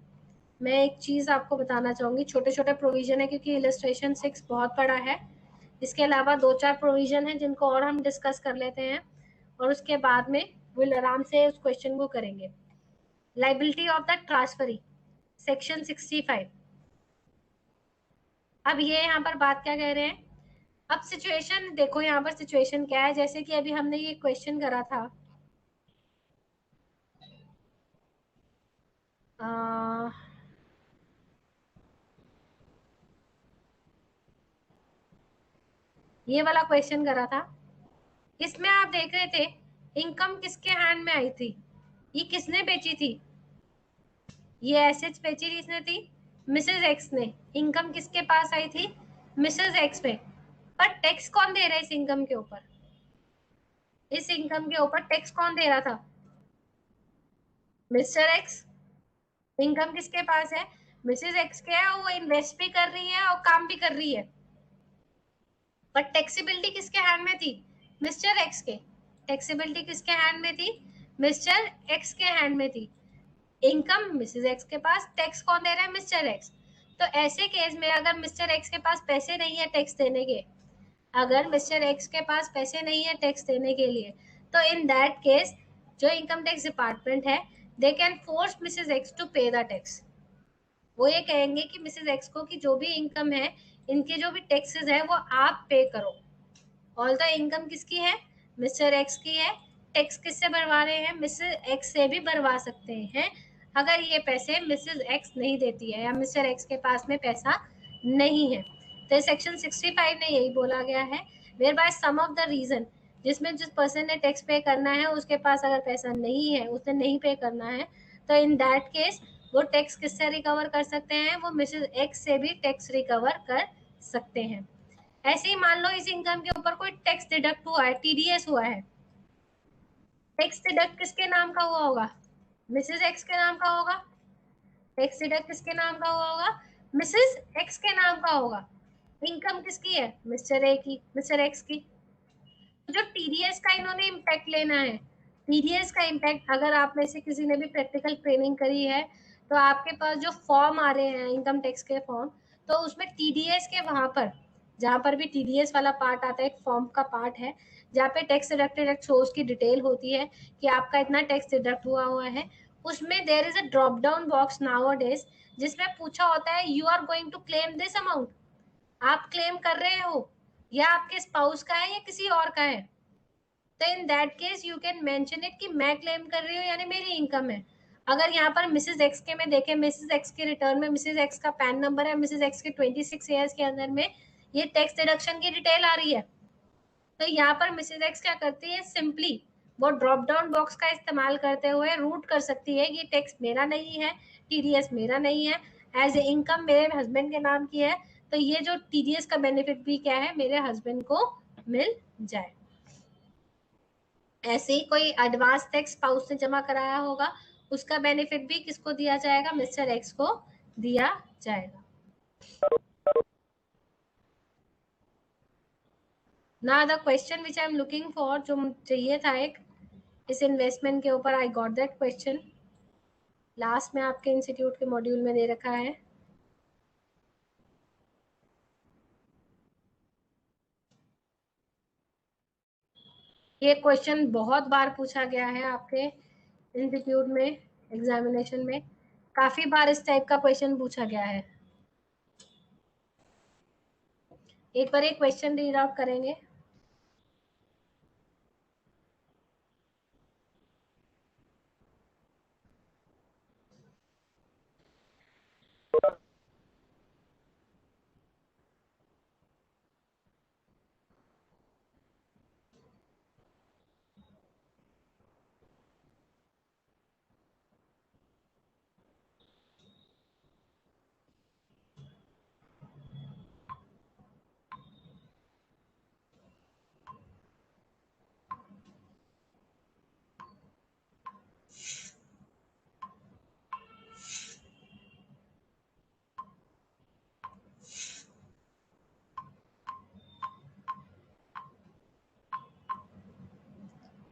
Speaker 1: मैं एक चीज आपको बताना चाहूंगी, छोटे छोटे प्रोविजन है क्योंकि इलस्ट्रेशन 6 बहुत बड़ा है, इसके अलावा 2-4 प्रोविजन है जिनको और हम डिस्कस कर लेते हैं और उसके बाद में विल आराम से उस क्वेश्चन को करेंगे। Liability of the transferee, section 65। अब ये यहाँ पर बात क्या कह रहे हैं, अब सिचुएशन देखो, यहाँ पर सिचुएशन क्या है, जैसे कि अभी हमने ये क्वेश्चन करा था, ये वाला क्वेश्चन करा था, इसमें आप देख रहे थे इनकम किसके हैंड में आई थी, ये किसने बेची थी, ये एसेट्स बेची किसने थी, मिसेस एक्स ने। इनकम किसके पास आई थी, मिसेस एक्स पे। पर टैक्स कौन दे रहा है इस इनकम के ऊपर, इस इनकम के ऊपर टैक्स कौन दे रहा था, मिस्टर एक्स। इनकम किसके पास है, मिसेस एक्स के है, वो इन्वेस्ट भी कर रही है और काम भी कर रही है, पर टैक्सेबिलिटी किसके हैंड में थी, मिस्टर एक्स के। टैक्सेबिलिटी किसके हैंड में थी, मिस्टर एक्स के हैंड में थी। इनकम मिसेस एक्स के पास, टैक्स कौन दे रहा है, मिस्टर एक्स। तो ऐसे केस में अगर मिस्टर एक्स के पास पैसे नहीं है टैक्स देने के, अगर मिस्टर एक्स के पास पैसे नहीं है टैक्स देने के लिए, तो इन दैट केस जो इनकम टैक्स डिपार्टमेंट है they can force Mrs X to pay the tax. वो ये कहेंगे कि मिसेज एक्स को कि जो भी इनकम है, इनके जो भी टैक्सेस है वो आप पे करो। ऑल द इनकम किसकी है? मिस्टर एक्स की है। टैक्स किससे भरवा रहे हैं? मिसेज एक्स से भी भरवा सकते हैं अगर ये पैसे मिसेज एक्स नहीं देती है या मिस्टर एक्स के पास में पैसा नहीं है। तो सेक्शन 65 ने यही बोला गया है, whereby some of the reason, जिसमें जिस पर्सन ने टैक्स पे करना है उसके पास अगर पैसा नहीं है, उसने नहीं पे करना है, तो इन दैट केस वो टैक्स किससे रिकवर कर सकते हैं? वो मिसेज एक्स से भी टैक्स रिकवर कर सकते हैं। ऐसे ही मान लो इस इनकम के ऊपर कोई टैक्स डिडक्ट हुआ है, टीडीएस हुआ है। टैक्स डिडक्ट किसके नाम का हुआ होगा? मिसेज एक्स के नाम का होगा। टैक्स डिडक्ट किसके नाम का हुआ होगा? मिसेज एक्स के नाम का होगा। इनकम किसकी है? मिस्टर ए की, मिस्टर एक्स की। जो टीडीएस का इन्होंने इम्पैक्ट लेना है, टीडीएस का इम्पैक्ट, अगर आप में से किसी ने भी प्रैक्टिकल ट्रेनिंग करी है तो आपके पास जो फॉर्म आ रहे हैं इनकम टैक्स के फॉर्म, तो उसमें टीडीएस के वहां पर, जहां पर भी टीडीएस वाला पार्ट आता है, एक फॉर्म का पार्ट है जहाँ पे टैक्स डिडक्टेड सोर्स की डिटेल होती है कि आपका इतना टैक्स डिडक्ट हुआ है। उसमें there is a drop down box nowadays जिसमें पूछा होता है you are going to claim this amount, आप क्लेम कर रहे हो या आपके स्पाउस का है या किसी और का है। तो in that case you can mention it कि मैं क्लेम कर रही हूँ यानी मेरी इनकम है। अगर यहाँ पर मिसेज एक्स के में देखें, मिसेज एक्स के रिटर्न में मिसेज एक्स का पैन नंबर है, मिसेज एक्स के 26 ईयर्स के अंदर में ये टैक्स डिडक्शन की डिटेल आ रही है, तो यहाँ पर मिसेज एक्स क्या करती है? सिंपली वो ड्रॉप डाउन बॉक्स का इस्तेमाल करते हुए रूट कर सकती है ये टैक्स मेरा नहीं है, टीडीएस मेरा नहीं है, एज ए इनकम मेरे हस्बैंड के नाम की है, तो ये जो टीडीएस का बेनिफिट भी क्या है, मेरे हस्बैंड को मिल जाए। ऐसे ही कोई एडवांस टैक्स स्पाउस ने जमा कराया होगा, उसका बेनिफिट भी किसको दिया जाएगा? मिस्टर एक्स को दिया जाएगा। ना the question which I am looking for, जो चाहिए था एक इस इन्वेस्टमेंट के ऊपर, I got that question. Last में आपके इंस्टीट्यूट के मॉड्यूल में दे रखा है। ये क्वेश्चन बहुत बार पूछा गया है आपके इंस्टीट्यूट में, एग्जामिनेशन में काफी बार इस टाइप का क्वेश्चन पूछा गया है। एक बार एक क्वेश्चन रीड आउट करेंगे।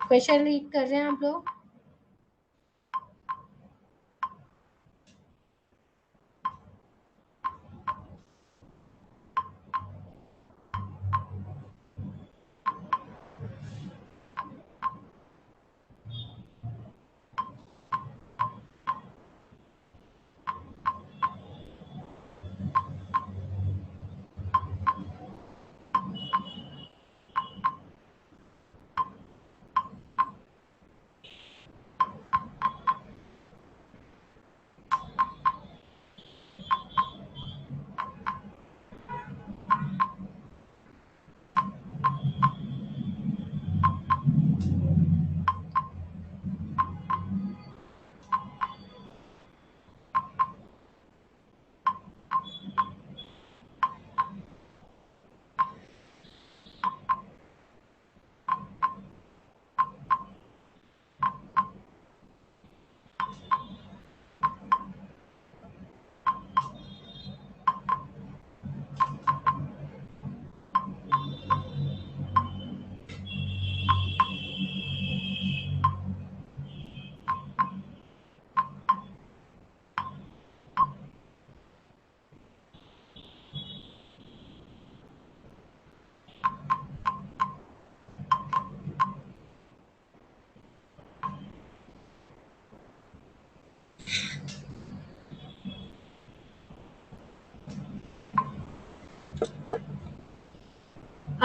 Speaker 1: क्वेश्चन रीड कर रहे हैं आप लोग?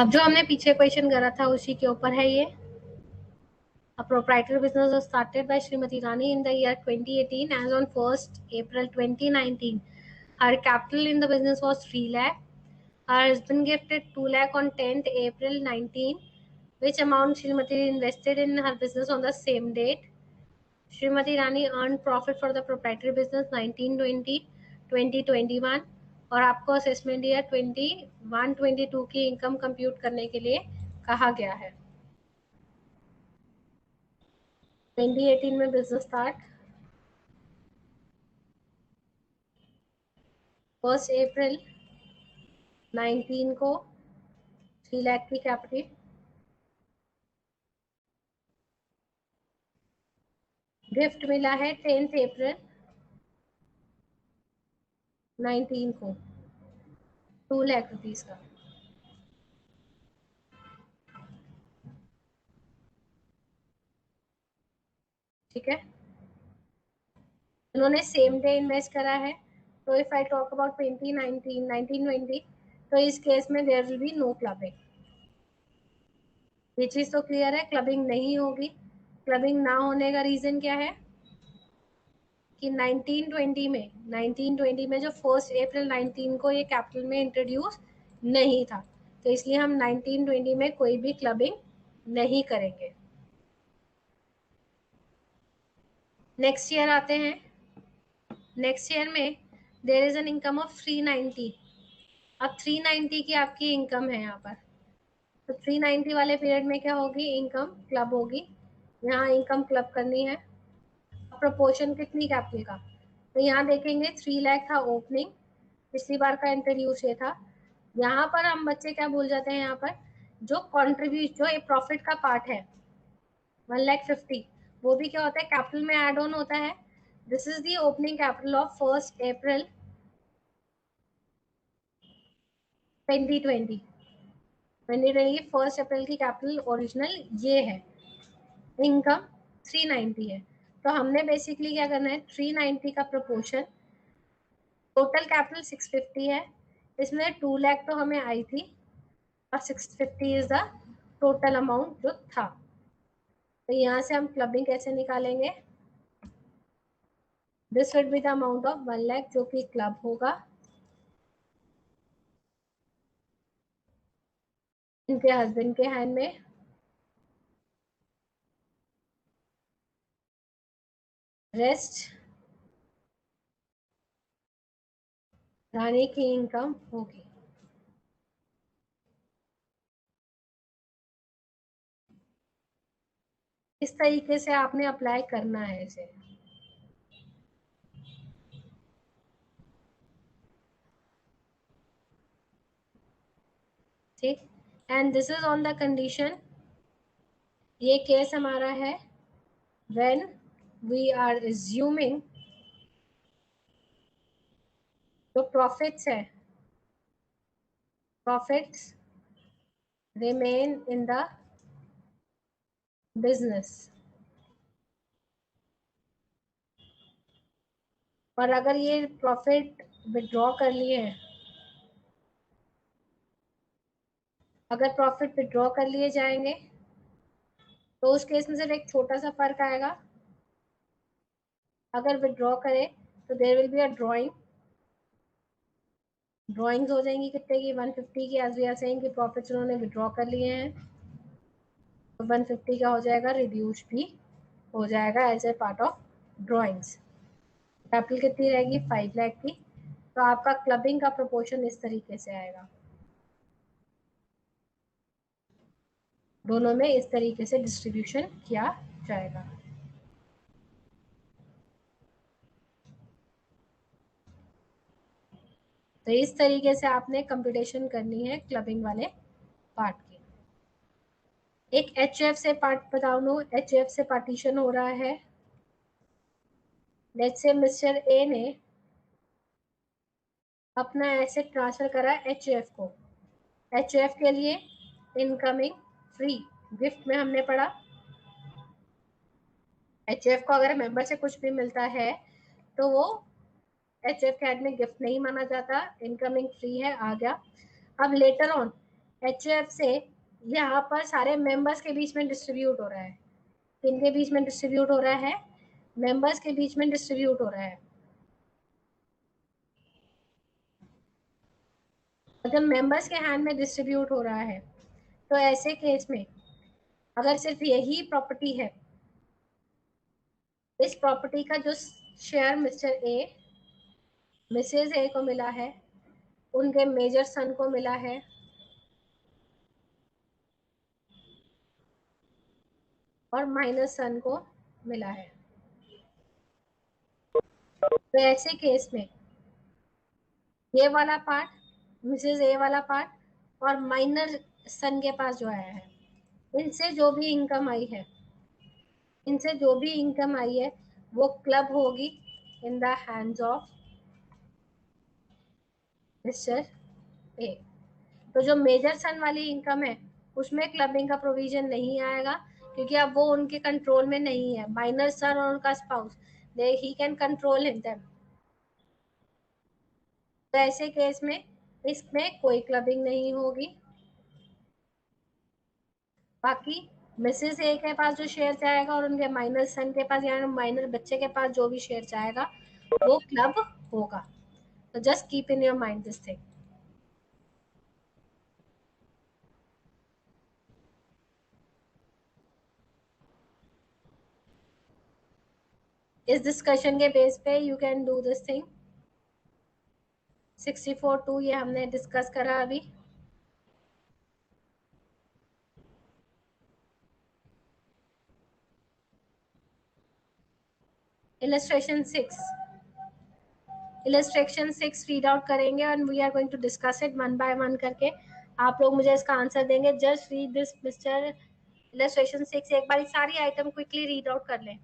Speaker 1: अब जो हमने पीछे क्वेश्चन करा था उसी के ऊपर है ये। A proprietary business was started by Srimati Rani in the year 2018. As on 1st April 2019, her capital in the business was 3 lakh. Her husband gifted 2 lakh on 10th April 19, which amount Srimati invested in her business on the same date. Srimati Rani earned profit for the proprietary business 1920, 2021 और आपको असेसमेंट ईयर 21-22 की इनकम कंप्यूट करने के लिए कहा गया है। 2018 में बिजनेस स्टार्ट, 1 अप्रैल 19 को 3 लाख की कैपिटल, गिफ्ट मिला है 10th अप्रैल 19 को 2 लाख रुपीस का। ठीक है, उन्होंने सेम डे इन्वेस्ट करा है। तो इफ आई टॉक अबाउट 2019, 1920, तो इस केस में there will be no clubbing. ये चीज तो क्लियर है, क्लबिंग नहीं होगी। क्लबिंग ना होने का रीजन क्या है कि 1920 में जो 1 अप्रैल 19 को ये कैपिटल में इंट्रोड्यूस नहीं था, तो इसलिए हम 1920 में कोई भी क्लबिंग नहीं करेंगे। नेक्स्ट ईयर आते हैं। नेक्स्ट ईयर में there is an income of 390। अब 390 की आपकी इनकम है यहाँ पर, तो 390 वाले पीरियड में क्या होगी, इनकम क्लब होगी। यहाँ इनकम क्लब करनी है। प्रोपोर्शन कितनी कैपिटल का, तो यहाँ देखेंगे 3 लाख था ओपनिंग, पिछली बार का इंट्रोड्यूस ये था। यहाँ पर हम बच्चे क्या भूल जाते हैं, यहाँ पर जो कॉन्ट्रीब्यूट जो प्रॉफिट का पार्ट है 1,50,000, वो भी क्या होता है, कैपिटल में एड ऑन होता है। This is the opening capital of 1 April 2020। 1 अप्रैल की कैपिटल ओरिजिनल ये है, इनकम 390 है। तो हमने बेसिकली क्या करना है, 390 का प्रोपोर्शन, टोटल कैपिटल 650 है, इसमें 2 लाख तो हमें आई थी और 650 इज द टोटल अमाउंट जो था। तो यहाँ से हम क्लबिंग कैसे निकालेंगे, this would be the amount of 1 lakh जो कि क्लब होगा। इनके हस्बैंड के हैंड में, रेस्ट रानी की इनकम होगी। इस तरीके से आपने अप्लाई करना है इसे। ठीक, and this is on the condition, ये केस हमारा है व्हेन वी आर एज्यूमिंग जो प्रॉफिट्स है, profits remain in the business. और अगर ये प्रॉफिट विड्रॉ कर लिए हैं, अगर प्रॉफिट विड्रॉ कर लिए जाएंगे तो उस केस में सिर्फ एक छोटा सा फर्क आएगा। अगर विड्रॉ करें तो there will be a drawings हो जाएंगी कितने की, 150 की, एज वी आर सेइंग कि प्रॉफिट्स उन्होंने विड्रॉ कर लिए हैं, तो 150 का हो जाएगा, रिड्यूस भी हो जाएगा as a part of drawings. Capital कितनी रहेगी, 5 लाख की। तो आपका क्लबिंग का प्रोपोर्शन इस तरीके से आएगा, दोनों में इस तरीके से डिस्ट्रीब्यूशन किया जाएगा। तो इस तरीके से आपने कंप्यूटेशन करनी है क्लबिंग वाले पार्ट की। एक एचएफ से पार्ट बता दूं, एचएफ से पार्टीशन हो रहा है। लेट्स से मिस्टर ए ने अपना एसेट ट्रांसफर करा एचएफ को। एचएफ के लिए इनकमिंग फ्री, गिफ्ट में हमने पढ़ा एचएफ को अगर मेंबर से कुछ भी मिलता है तो वो एचएफ के हेड में गिफ्ट नहीं माना जाता, इनकमिंग फ्री है, आ गया। अब लेटर ऑन HUF से यहाँ पर सारे मेंबर्स के बीच में डिस्ट्रीब्यूट हो रहा है। किनके बीच में डिस्ट्रीब्यूट हो रहा है? मेंबर्स के बीच में डिस्ट्रीब्यूट हो रहा है। जब मेंबर्स के हैंड में डिस्ट्रीब्यूट हो रहा है तो ऐसे केस में अगर सिर्फ यही प्रॉपर्टी है, इस प्रॉपर्टी का जो शेयर मिस्टर ए मिसेज ए को मिला है, उनके मेजर सन को मिला है, और माइनर सन को मिला है, तो ऐसे केस में ये वाला पार्ट, मिसेज ए वाला पार्ट और माइनर सन के पास जो आया है, इनसे जो भी इनकम आई है, इनसे जो भी इनकम आई है वो क्लब होगी इन the hands of mister A. तो जो मेजर सन वाली इनकम है उसमें क्लबिंग का प्रोविजन नहीं आएगा, क्योंकि अब वो उनके कंट्रोल में नहीं है। माइनर सन और उनका spouse, they he can control him. तो ऐसे केस में इसमें कोई क्लबिंग नहीं होगी। बाकी मिसेस ए के पास जो शेयर जाएगा और उनके माइनर सन के पास यानी माइनर बच्चे के पास जो भी शेयर जाएगा वो क्लब होगा। तो just keep in your mind this thing. इस डिस्कशन के बेस पे you can do this thing. 64(2) ये हमने डिस्कस करा अभी। इलस्ट्रेशन 6 रीड आउट करेंगे और we are going to discuss it one by one करके। आप लोग मुझे इसका आंसर देंगे। Just read this mister illustration 6, एक बार सारी आइटम क्विकली रीड आउट कर लें।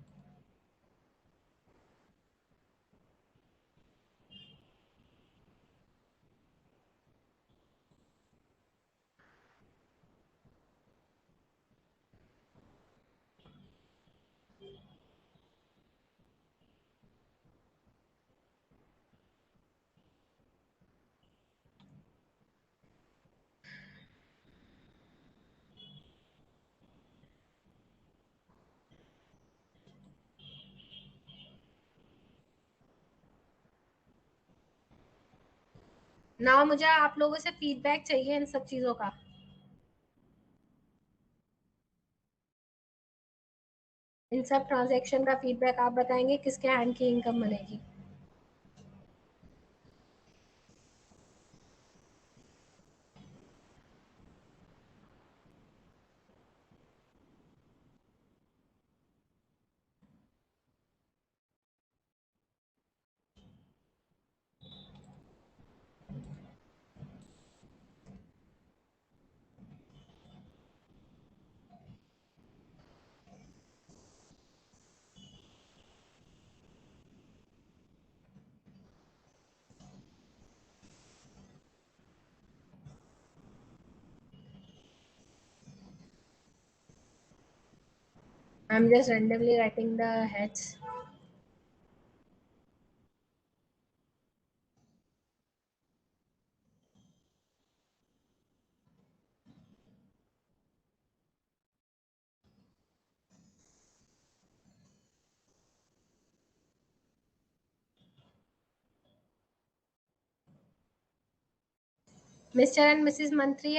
Speaker 1: ना मुझे आप लोगों से फीडबैक चाहिए इन सब चीजों का। इन सब ट्रांजैक्शन का फीडबैक आप बताएंगे किसके हैंड की इनकम बनेगी। I am just randomly writing the heads. Mr. and Mrs. Mantri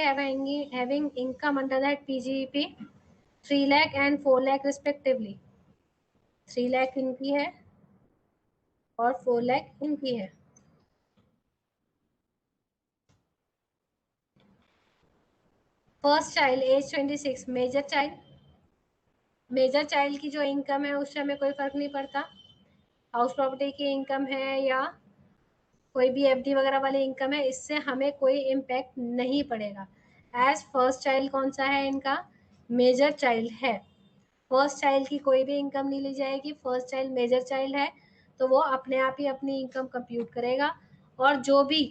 Speaker 1: having income under that PGEP 3 lakh and 4 lakh respectively. 3 lakh इनकी है और 4 lakh इनकी है। First child age 26, major child की जो इनकम है उससे हमें कोई फर्क नहीं पड़ता। हाउस प्रॉपर्टी की इनकम है या कोई भी एफडी वगैरह वाली इनकम है, इससे हमें कोई इम्पैक्ट नहीं पड़ेगा। एज फर्स्ट चाइल्ड कौन सा है इनका? मेजर चाइल्ड है। फर्स्ट चाइल्ड की कोई भी इनकम नहीं ली जाएगी। फर्स्ट चाइल्ड मेजर चाइल्ड है तो वो अपने आप ही अपनी इनकम कंप्यूट करेगा, और जो भी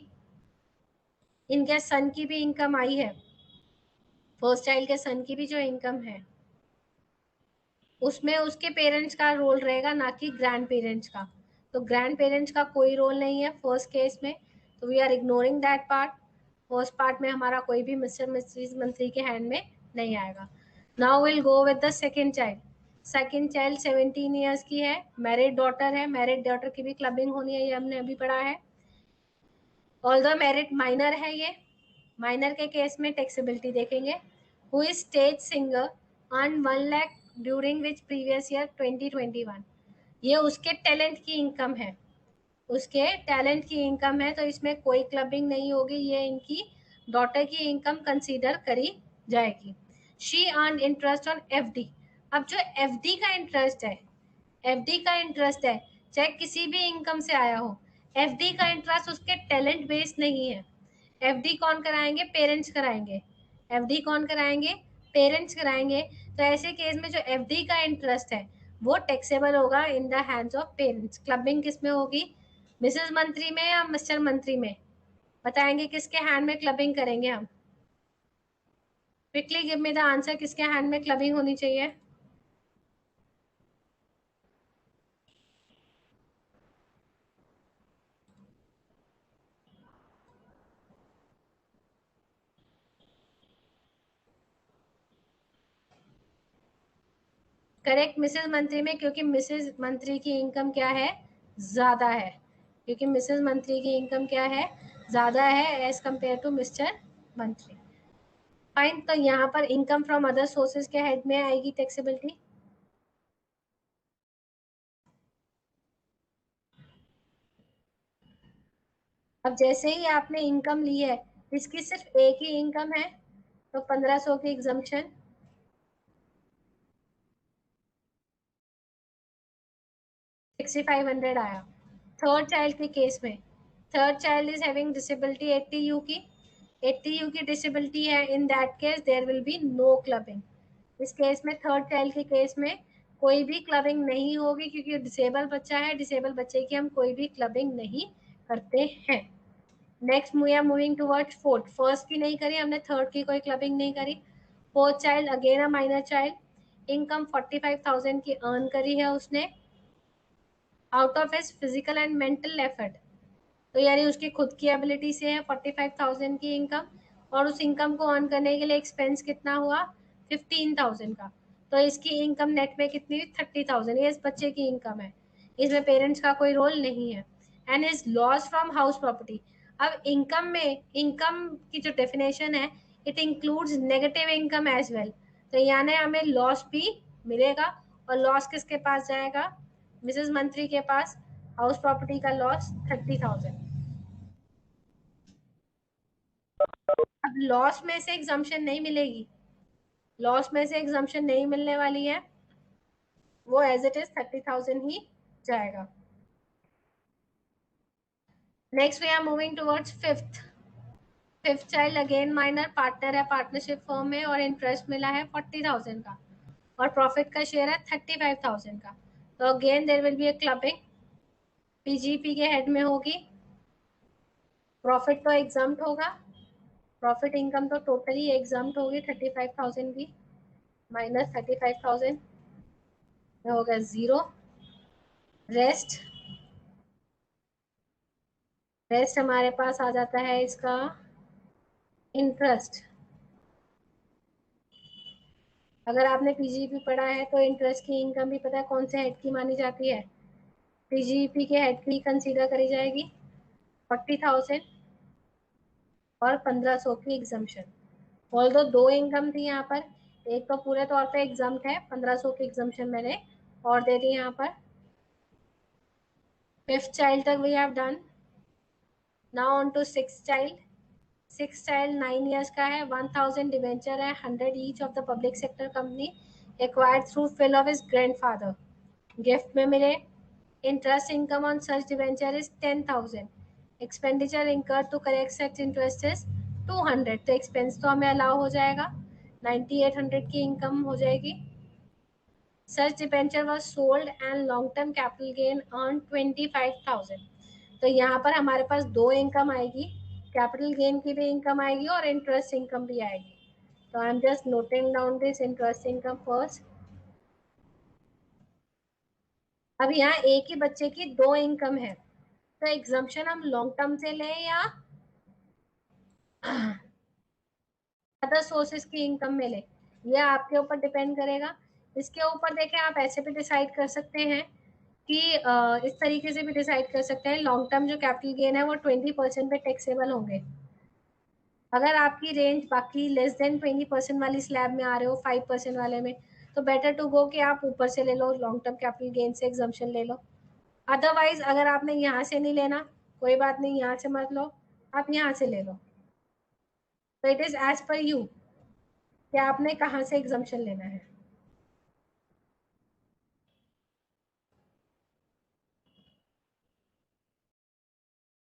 Speaker 1: इनके सन की भी इनकम आई है, फर्स्ट चाइल्ड के सन की भी जो इनकम है उसमें उसके पेरेंट्स का रोल रहेगा, ना कि ग्रैंड पेरेंट्स का। तो ग्रैंड पेरेंट्स का कोई रोल नहीं है फर्स्ट केस में, तो we are ignoring that part. उस पार्ट में हमारा कोई भी मिस्टर मिसेज मंथली के हैंड में नहीं आएगा। Now will go with the second child. Second child 17 years की है, मैरिड डॉटर है। मैरिड डॉटर की भी क्लबिंग होनी है, ये हमने अभी पढ़ा है। ऑल्दो मैरिड माइनर है, ये माइनर के केस में टैक्सेबिलिटी देखेंगे। Who is stage singer earn 1 lakh during which previous year 2021। ये उसके टैलेंट की इनकम है, उसके टैलेंट की इनकम है, तो इसमें कोई क्लबिंग नहीं होगी, ये इनकी डॉटर की इनकम कंसीडर करी जाएगी। She earn interest on FD. अब जो एफडी का इंटरेस्ट है, एफडी का इंटरेस्ट है चाहे किसी भी इनकम से आया हो, एफडी का इंटरेस्ट उसके टैलेंट बेस्ड नहीं है। एफडी कौन कराएंगे? पेरेंट्स कराएंगे। एफडी कौन कराएंगे? पेरेंट्स कराएंगे। तो ऐसे केस में जो एफडी का इंटरेस्ट है वो टैक्सेबल होगा इन the hands of parents. Clubbing किस में होगी? मिसेस मंत्री में या मिस्टर मंत्री में? बताएंगे किसके हैंड में क्लबिंग करेंगे हम? Quickly give me the answer, किसके हैंड में क्लबिंग होनी चाहिए? करेक्ट, मिसेस मंत्री में, क्योंकि मिसेस मंत्री की इनकम क्या है? ज्यादा है। क्योंकि मिसेस मंत्री की इनकम क्या है? ज्यादा है एज कंपेयर टू मिस्टर मंत्री। फाइन, तो यहाँ पर इनकम फ्रॉम अदर सोर्सेज के हेड में आएगी टैक्सेबिलिटी। अब जैसे ही आपने इनकम ली है, इसकी सिर्फ एक ही इनकम है, तो 1500 की एग्जम्पशन, 6500 आया। थर्ड चाइल्ड के केस में, third child is having disability 80 U की, 80 यू की डिसेबिलिटी है, in that case there will be no clubbing. इस केस में, थर्ड चाइल्ड के केस में कोई भी क्लबिंग नहीं होगी, क्योंकि डिसेबल बच्चा है, डिसेबल बच्चे की हम कोई भी क्लबिंग नहीं करते हैं। Next we are moving towards fourth. First की नहीं करी हमने, थर्ड की कोई क्लबिंग नहीं करी। Fourth child again a minor child, income 45,000 की अर्न करी है उसने out of his physical and mental effort. तो यानी उसकी खुद की एबिलिटी से है 45,000 की इनकम, और उस इनकम को अर्न करने के लिए एक्सपेंस कितना हुआ? 15,000 का। तो इसकी इनकम नेट में कितनी हुई? 30,000। ये इस बच्चे की इनकम है, इसमें पेरेंट्स का कोई रोल नहीं है। And is loss from house property. अब इनकम में, इनकम की जो डेफिनेशन है, it includes negative income as well. तो यानी हमें लॉस भी मिलेगा, और लॉस किसके पास जाएगा? मिसेस मंत्री के पास। हाउस प्रॉपर्टी का लॉस 30,000। अब लॉस में से एग्जम्पशन नहीं मिलेगी, लॉस में से एग्जम्पशन नहीं मिलने वाली है, वो एज इट इज 30,000 ही जाएगा। Next we are moving towards fifth. Fifth child again minor, partner है पार्टनरशिप फर्म में, और इंटरेस्ट मिला है 40,000 का, और प्रॉफिट का शेयर है 35,000 का। तो again there will be a clubbing, PGP के हेड में होगी। प्रॉफिट तो एग्जाम्प्ट होगा, प्रॉफिट इनकम तो टोटली एग्जाम्प्ट होगी 35,000 की, माइनस 35,000 होगा 0। रेस्ट, रेस्ट हमारे पास आ जाता है इसका इंटरेस्ट। अगर आपने पीजीपी पढ़ा है तो इंटरेस्ट की इनकम भी पता है कौन से हेड की मानी जाती है? पीजीपी के हेड की कंसीडर करी जाएगी 40,000 और 1500 की एग्जम्पशन। ऑल्दो दो इनकम थी यहाँ पर, एक तो पूरे तौर पे एग्जाम्प्ट है, 1500 की एग्जम्पशन मैंने और दे दी यहाँ पर। फिफ्थ चाइल्ड तक we have done. Now on to sixth child. Six child 9 years का है, 1000 डिवेंचर है, 100 each of the public sector company acquired through will of his grandfather. Gift में मिले। Interest income on such debenture is 10,000। Expenditure incurred to correct such interest is 200। तो एक्सपेंस तो हमें अलाउ हो जाएगा, 9800 की इनकम हो जाएगी। Such debenture was sold and long-term capital gain earned 25,000। तो यहाँ पर हमारे पास दो इनकम आएगी, कैपिटल गेन की भी इनकम आएगी और इंटरेस्ट इनकम भी आएगी। तो I am just noting down this interest income first. अब यहाँ एक ही बच्चे की दो इनकम है, तो एग्जम्पशन हम लॉन्ग टर्म से लें या अदर सोर्सेज की इनकम मिले, ये आपके ऊपर डिपेंड करेगा। इसके ऊपर देखें, आप ऐसे भी डिसाइड कर सकते हैं कि इस तरीके से भी डिसाइड कर सकते हैं, लॉन्ग टर्म जो कैपिटल गेन है वो 20% पे टैक्सेबल होंगे। अगर आपकी रेंज बाकी लेस देन 20% वाली स्लैब में आ रहे हो, 5% वाले में, तो बेटर टू गो कि आप ऊपर से ले लो, लॉन्ग टर्म कैपिटल गेन से एग्जम्पशन ले लो। अदरवाइज अगर आपने यहाँ से नहीं लेना, कोई बात नहीं, यहाँ से मत लो, आप यहाँ से ले लो। तो it is as per you कि आपने कहाँ से एग्जम्पशन लेना है।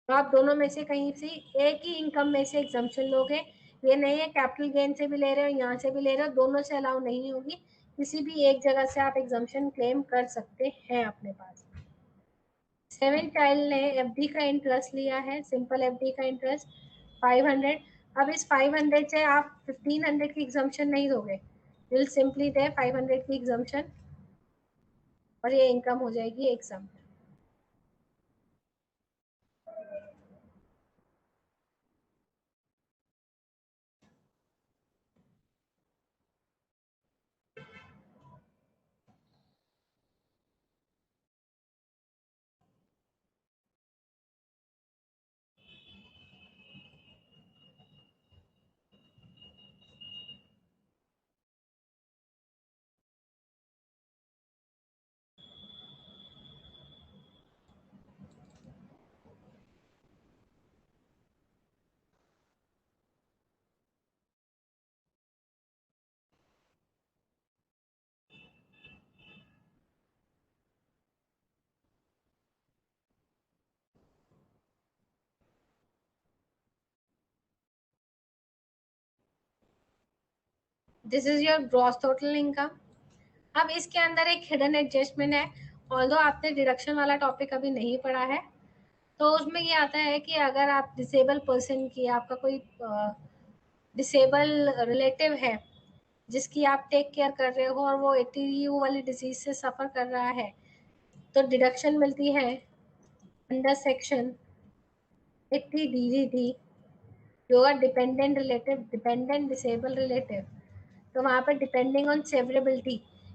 Speaker 1: तो आप दोनों में से कहीं से एक ही इनकम में से एग्जम्पशन लोगे। ये नहीं है कैपिटल गेन से भी ले रहे हो, यहाँ से भी ले रहे हो, दोनों से अलाउ नहीं होगी। किसी भी एक जगह से आप एग्जम्पशन क्लेम कर सकते हैं अपने पास। 7 चाइल्ड ने एफडी का इंटरेस्ट लिया है, सिंपल एफडी का इंटरेस्ट 500। अब इस 500 से आप 1500 की एग्जम्पशन नहीं दोगे, यू विल सिंपली दे 500 की एग्जम्पशन और ये इनकम हो जाएगी exam. This is your gross total income. अब इसके अंदर एक हिडन एडजस्टमेंट है, ऑल्दो आपने डिडक्शन वाला टॉपिक अभी नहीं पढ़ा है। तो उसमें ये आता है कि अगर आप डिसेबल पर्सन की, आपका कोई डिसेबल रिलेटिव है जिसकी आप टेक केयर कर रहे हो और वो 80U वाली डिजीज से सफ़र कर रहा है, तो डिडक्शन मिलती है अंडर सेक्शन 80DDD, जो है dependent relative, dependent disable relative. तो वहाँ पर डिपेंडिंग ऑन सेवरेबिलिटी,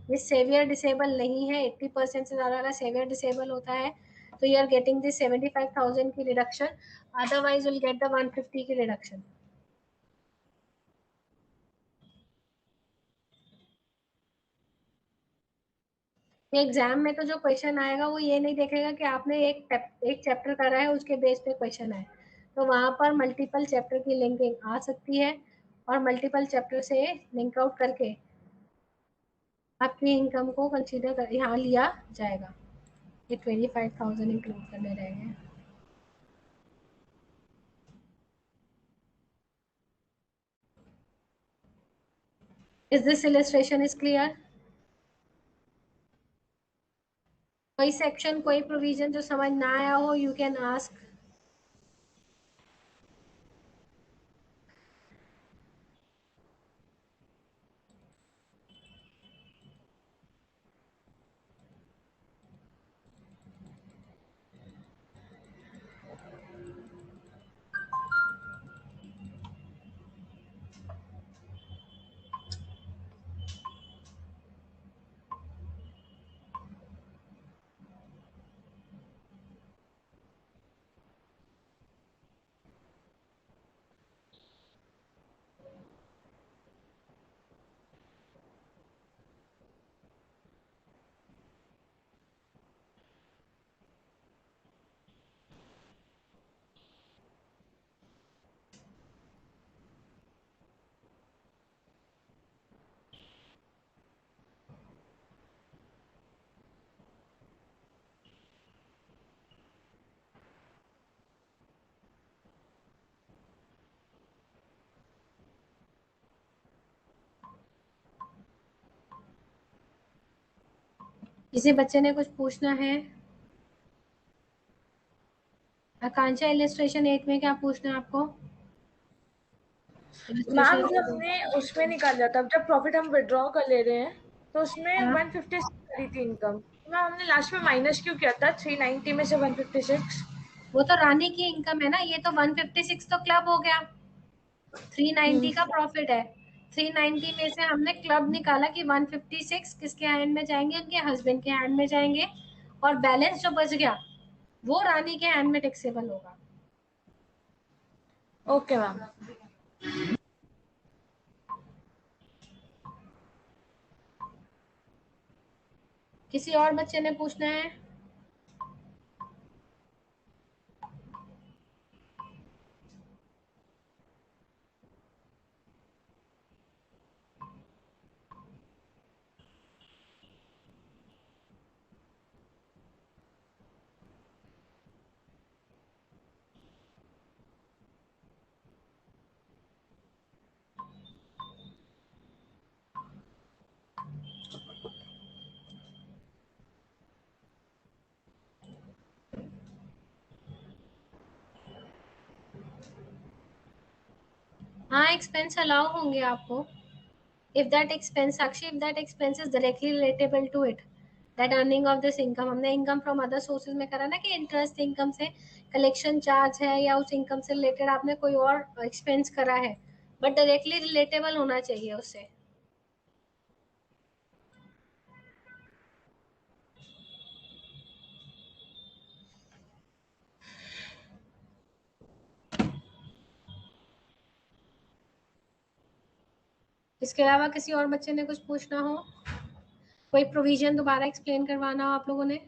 Speaker 1: ये सेवियर डिसेबल नहीं है, 80% से ज़्यादा का सेवियर डिसेबल होता है, तो यू आर गेटिंग दी 75,000 की reduction, otherwise will get the 150 की रिडक्शन। एग्जाम में तो जो क्वेश्चन आएगा वो ये नहीं देखेगा कि आपने एक चैप्टर करा है उसके बेस पे क्वेश्चन है, तो वहाँ पर मल्टीपल चैप्टर की लिंकिंग आ सकती है और मल्टीपल चैप्टर से लिंक आउट करके आपकी इनकम को कंसीडर कर यहाँ लिया जाएगा। ये 25,000 इंक्लूड करने रहेंगे। Is this illustration is clear? कोई सेक्शन, कोई प्रोविजन जो समझ ना आया हो, यू कैन आस्क। किसी बच्चे ने कुछ पूछना है? आकांक्षा, इलस्ट्रेशन 8 में क्या पूछना है आपको?
Speaker 2: मैम जब हमने उसमें निकाला था, जब प्रॉफिट हम विड्रॉ कर ले रहे हैं तो उसमें
Speaker 1: हाँ।
Speaker 2: 156 करी थी इनकम, तो मैम हमने लास्ट में माइनस क्यों किया था 390 में से 156?
Speaker 1: वो तो रानी की इनकम है ना, ये तो 156 तो क्लब हो गया। 390 का प्रॉफिट है। 390 में से हमने क्लब निकाला कि 156 किसके हैंड में जाएंगे, उनके हस्बैंड के हैंड में जाएंगे, और बैलेंस जो बच गया वो रानी के हैंड में टैक्सेबल होगा।
Speaker 2: Okay ma'am.
Speaker 1: किसी और बच्चे ने पूछना है? हाँ, एक्सपेंस अलाउ होंगे आपको। if that expense, Sakshi, if that expense is directly relatable to it, that earning of this income, हमने income from other sources में करा ना कि इंटरेस्ट इनकम से कलेक्शन चार्ज है या उस इनकम से रिलेटेड आपने कोई और एक्सपेंस करा है, बट डायरेक्टली रिलेटेबल होना चाहिए उससे। इसके अलावा किसी और बच्चे ने कुछ पूछना हो, कोई प्रोविजन दोबारा एक्सप्लेन करवाना हो आप लोगों ने?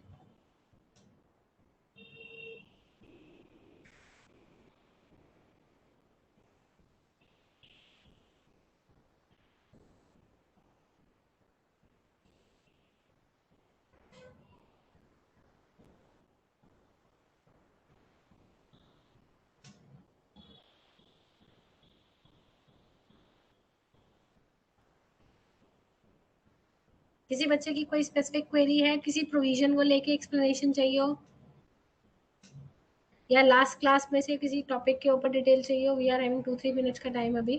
Speaker 1: किसी बच्चे की कोई स्पेसिफिक क्वेरी है, किसी प्रोविजन को लेके एक्सप्लेनेशन चाहिए हो, या लास्ट क्लास में से किसी टॉपिक के ऊपर डिटेल चाहिए हो? वी आर हैविंग 2-3 मिनट्स का टाइम अभी।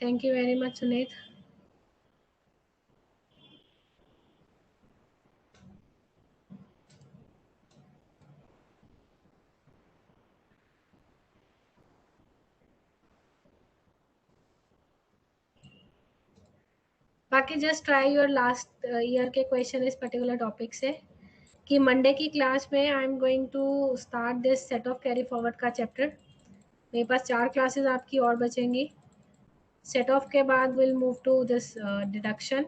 Speaker 1: Thank you very much Sunit. बाकी just try your last year के क्वेश्चन इस पर्टिकुलर टॉपिक से, कि मंडे की क्लास में I am going to start this set of carry forward का चैप्टर। मेरे पास 4 क्लासेस आपकी और बचेंगी। सेट ऑफ के बाद will move to this deduction.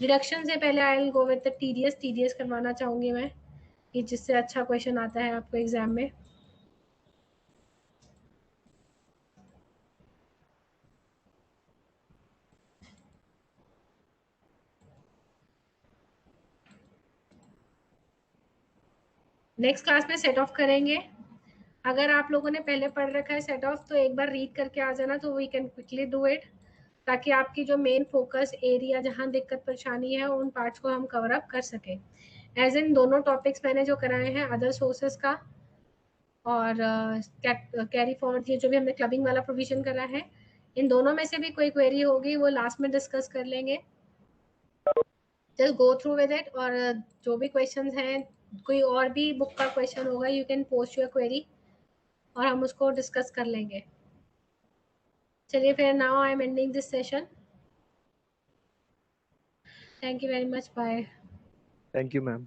Speaker 1: Deduction से पहले I will go with the TDS करवाना चाहूँगी मैं, कि जिससे अच्छा क्वेश्चन आता है आपको एग्जाम में। नेक्स्ट क्लास में सेट ऑफ करेंगे। अगर आप लोगों ने पहले पढ़ रखा है सेट ऑफ, तो एक बार रीड करके आ जाना, तो we can quickly do it, ताकि आपकी जो मेन फोकस एरिया जहाँ दिक्कत परेशानी है उन पार्ट्स को हम कवर अप कर सकें। एज इन दोनों टॉपिक्स मैंने जो कराए हैं, अदर सोर्सेज का और कैरी फॉरवर्ड, ये जो भी हमने क्लबिंग वाला प्रोविजन करा है, इन दोनों में से भी कोई क्वेरी होगी वो लास्ट में डिस्कस कर लेंगे। Just go through with it, और जो भी क्वेश्चंस हैं, कोई और भी बुक का क्वेश्चन होगा, you can post your query और हम उसको डिस्कस कर लेंगे। चलिए फिर, now I am ending this session. Thank you very much, bye.
Speaker 3: Thank you ma'am.